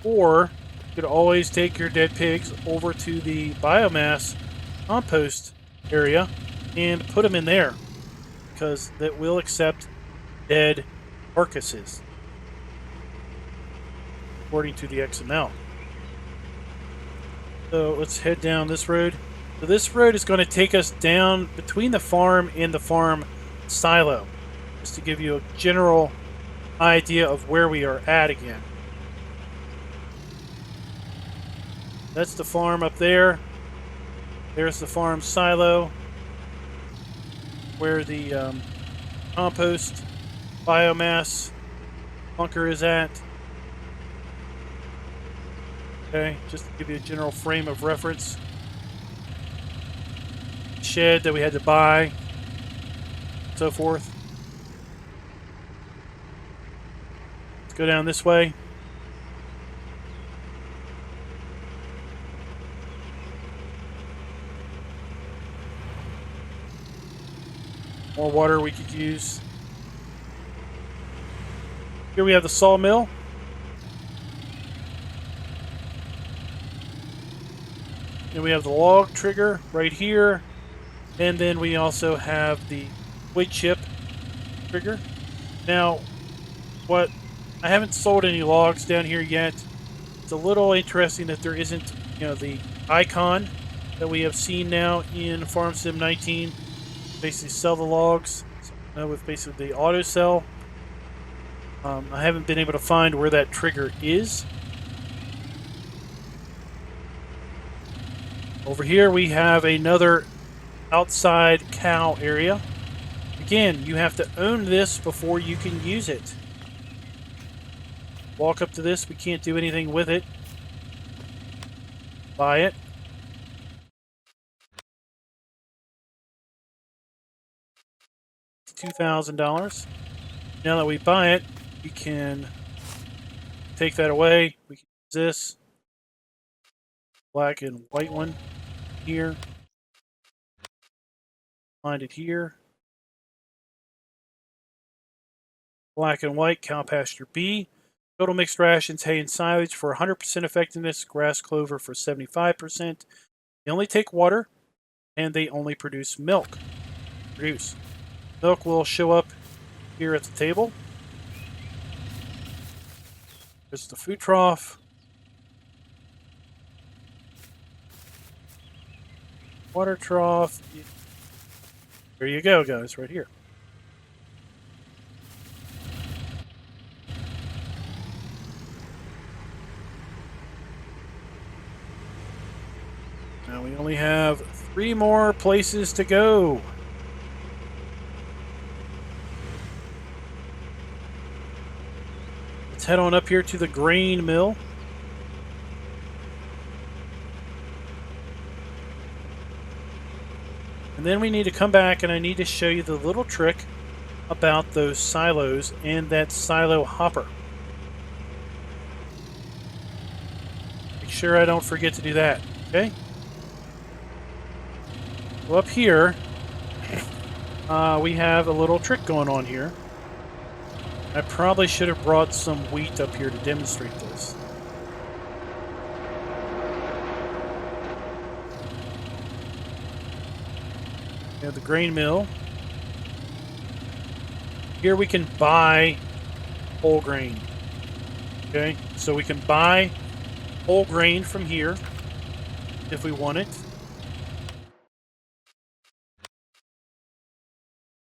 Or you could always take your dead pigs over to the biomass compost area and put them in there, because that will accept dead carcasses according to the XML. So let's head down this road. So this road is going to take us down between the farm and the farm silo, just to give you a general idea of where we are at again. That's the farm up there. There's the farm silo, where the compost biomass bunker is at. Okay, just to give you a general frame of reference. Shed that we had to buy, so forth. Let's go down this way. More water we could use. Here we have the sawmill. And we have the log trigger right here. And then we also have the wood chip trigger. Now, I haven't sold any logs down here yet. It's a little interesting that there isn't, the icon that we have seen now in Farm Sim 19. Basically sell the logs with basically the auto sell. I haven't been able to find where that trigger is. Over here we have another outside cow area. Again, you have to own this before you can use it. Walk up to this, we can't do anything with it. Buy it. $2,000. Now that we buy it, we can take that away. We can use this black and white one here. Find it here. Black and white, Cow Pasture B. Total mixed rations, hay and silage for 100% effectiveness, grass clover for 75%. They only take water, and they only produce milk. Milk will show up here at the table. There's the food trough. Water trough. There you go, guys, right here. Now we only have 3 more places to go. Let's head on up here to the grain mill. And then we need to come back and I need to show you the little trick about those silos and that silo hopper. Make sure I don't forget to do that, okay? So up here, we have a little trick going on here. I probably should have brought some wheat up here to demonstrate this. We have the grain mill. Here we can buy whole grain. Okay, so we can buy whole grain from here if we want it.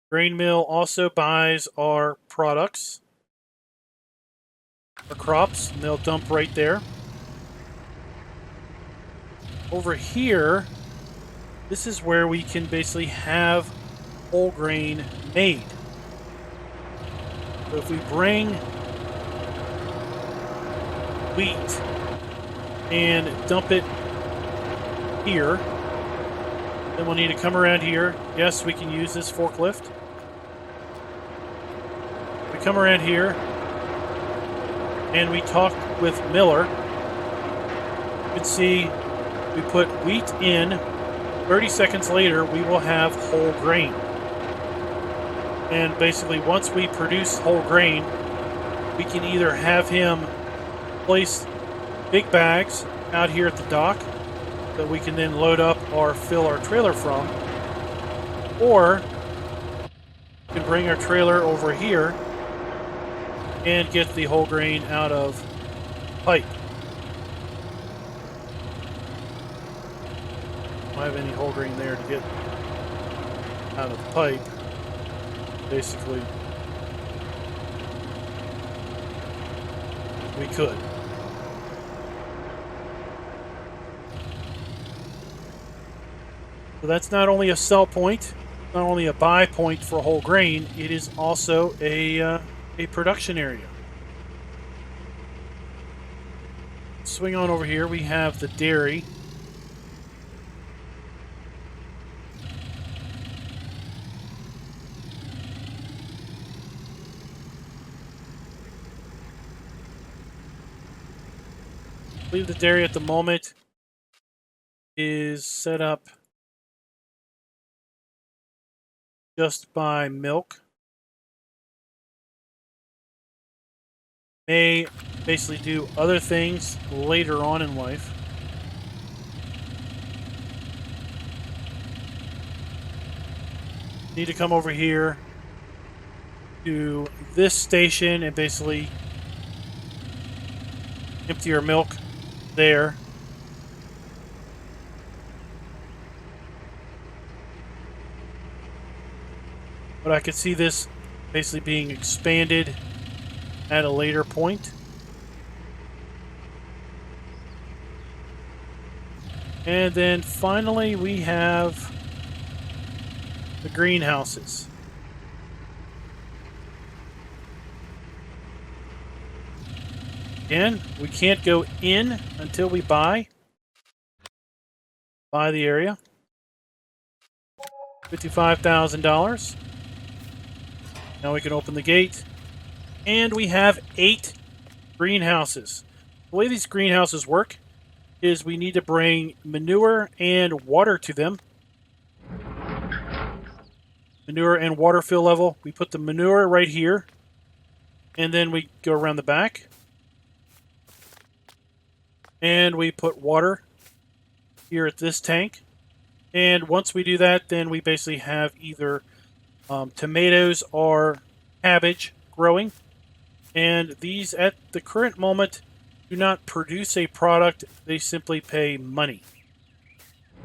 Grain mill also buys our products, our crops, and they'll dump right there. Over here, this is where we can basically have whole grain made. So if we bring wheat and dump it here, then we'll need to come around here. Yes, we can use this forklift. We come around here and we talk with Miller. You can see we put wheat in. 30 seconds later, we will have whole grain. And basically, once we produce whole grain, we can either have him place big bags out here at the dock that we can then load up or fill our trailer from, or we can bring our trailer over here and get the whole grain out of pipe. don't have any whole grain there to get out of the pipe. Basically, we could. So that's not only a sell point, not only a buy point for whole grain, it is also a production area. Swing on over here, we have the dairy. I believe the dairy at the moment is set up just by milk. May basically do other things later on in life. Need to come over here to this station and basically empty your milk there. But I could see this basically being expanded at a later point. And then finally we have the greenhouses. Again, we can't go in until we buy the area. $55,000. Now we can open the gate. And we have 8 greenhouses. The way these greenhouses work is we need to bring manure and water to them. Manure and water fill level. We put the manure right here. And then we go around the back. And we put water here at this tank. And once we do that, then we basically have either tomatoes or cabbage growing. And these, at the current moment, do not produce a product. They simply pay money.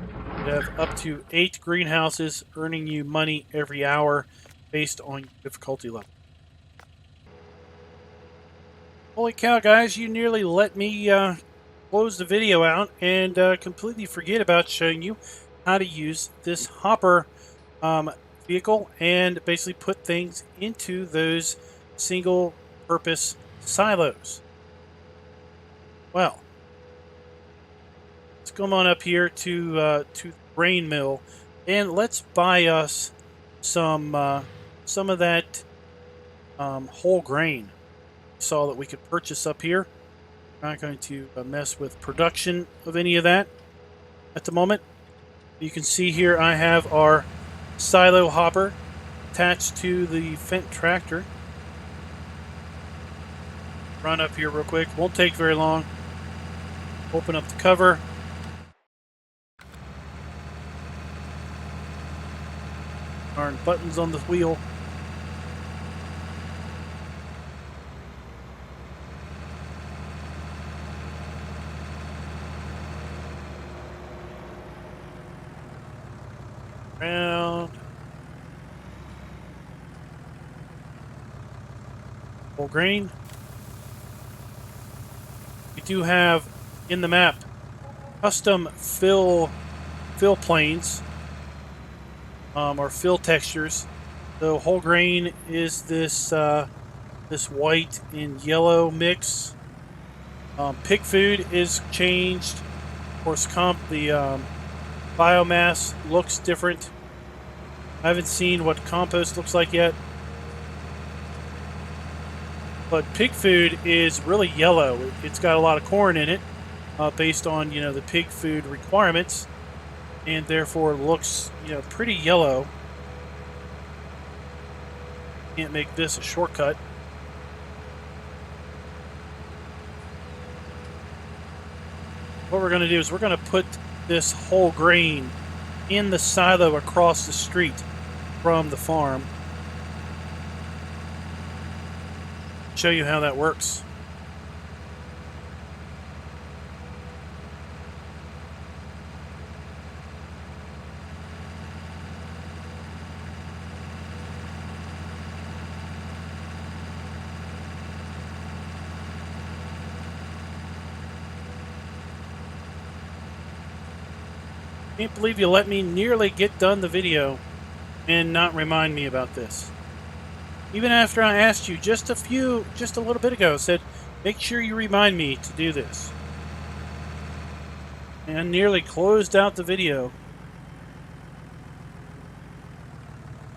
You have up to 8 greenhouses earning you money every hour based on your difficulty level. Holy cow, guys, you nearly let me close the video out and completely forget about showing you how to use this hopper vehicle and basically put things into those single purpose silos. Well, let's come on up here to the grain mill and let's buy us some of that whole grain. Saw that we could purchase up here. Not going to mess with production of any of that at the moment. You can see here I have our silo hopper attached to the Fendt tractor. Run up here real quick. Won't take very long. Open up the cover. Darn buttons on the wheel. Around. Whole grain. We do have in the map custom fill planes or fill textures. So whole grain is this this white and yellow mix. Pig food is changed. Of course, the biomass looks different. I haven't seen what compost looks like yet. But pig food is really yellow. It's got a lot of corn in it, based on the pig food requirements, and therefore looks pretty yellow. Can't make this a shortcut. What we're going to do is we're going to put this whole grain in the silo across the street from the farm. Show you how that works. Can't believe you let me nearly get done the video and not remind me about this. Even after I asked you just a little bit ago, said, make sure you remind me to do this. And I nearly closed out the video.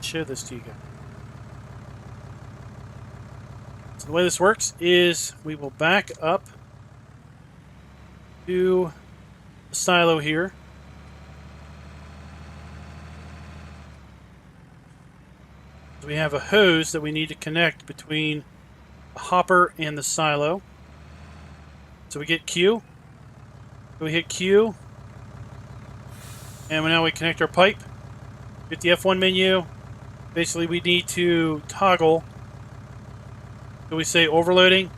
Show this to you guys. So the way this works is we will back up to the silo here. We have a hose that we need to connect between the hopper and the silo. So we get Q. So we hit Q. And now we connect our pipe. Hit the F1 menu. Basically, we need to toggle. So we say overloading.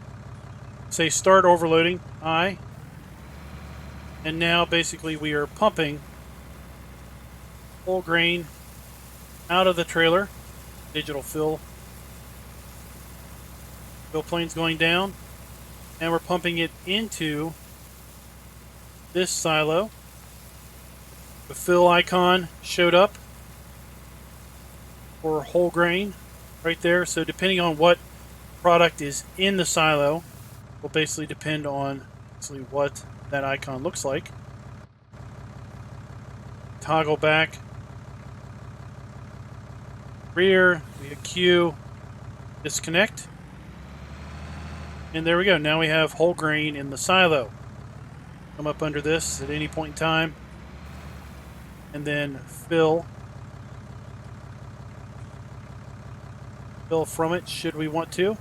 Say start overloading. I. And now basically we are pumping whole grain out of the trailer. Digital fill plane's going down, and we're pumping it into this silo. The fill icon showed up for whole grain right there. So depending on what product is in the silo will basically depend on what that icon looks like. Toggle back. Rear, we hit Q, disconnect, and there we go. Now we have whole grain in the silo. Come up under this at any point in time, and then fill from it should we want to.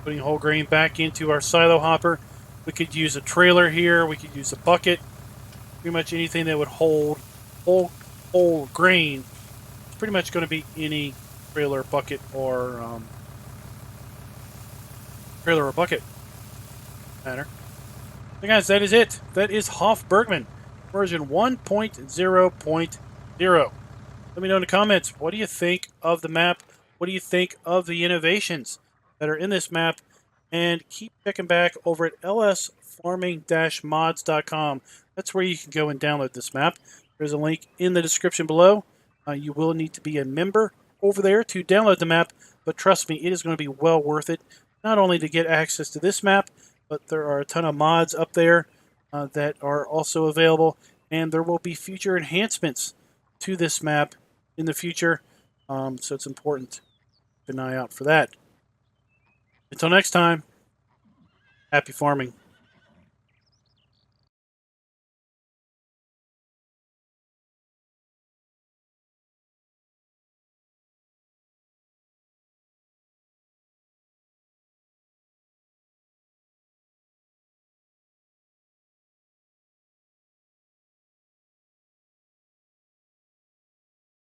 Putting whole grain back into our silo hopper. We could use a trailer here, we could use a bucket, pretty much anything that would hold whole grain. Pretty much going to be any trailer, bucket, or bucket matter. So guys, that is it. That is Hof Bergmann version 1.0.0. Let me know in the comments, what do you think of the map? What do you think of the innovations that are in this map? And keep checking back over at lsfarming-mods.com. That's where you can go and download this map. There's a link in the description below. You will need to be a member over there to download the map, but trust me, it is going to be well worth it, not only to get access to this map, but there are a ton of mods up there that are also available, and there will be future enhancements to this map in the future, so it's important to keep an eye out for that. Until next time, happy farming.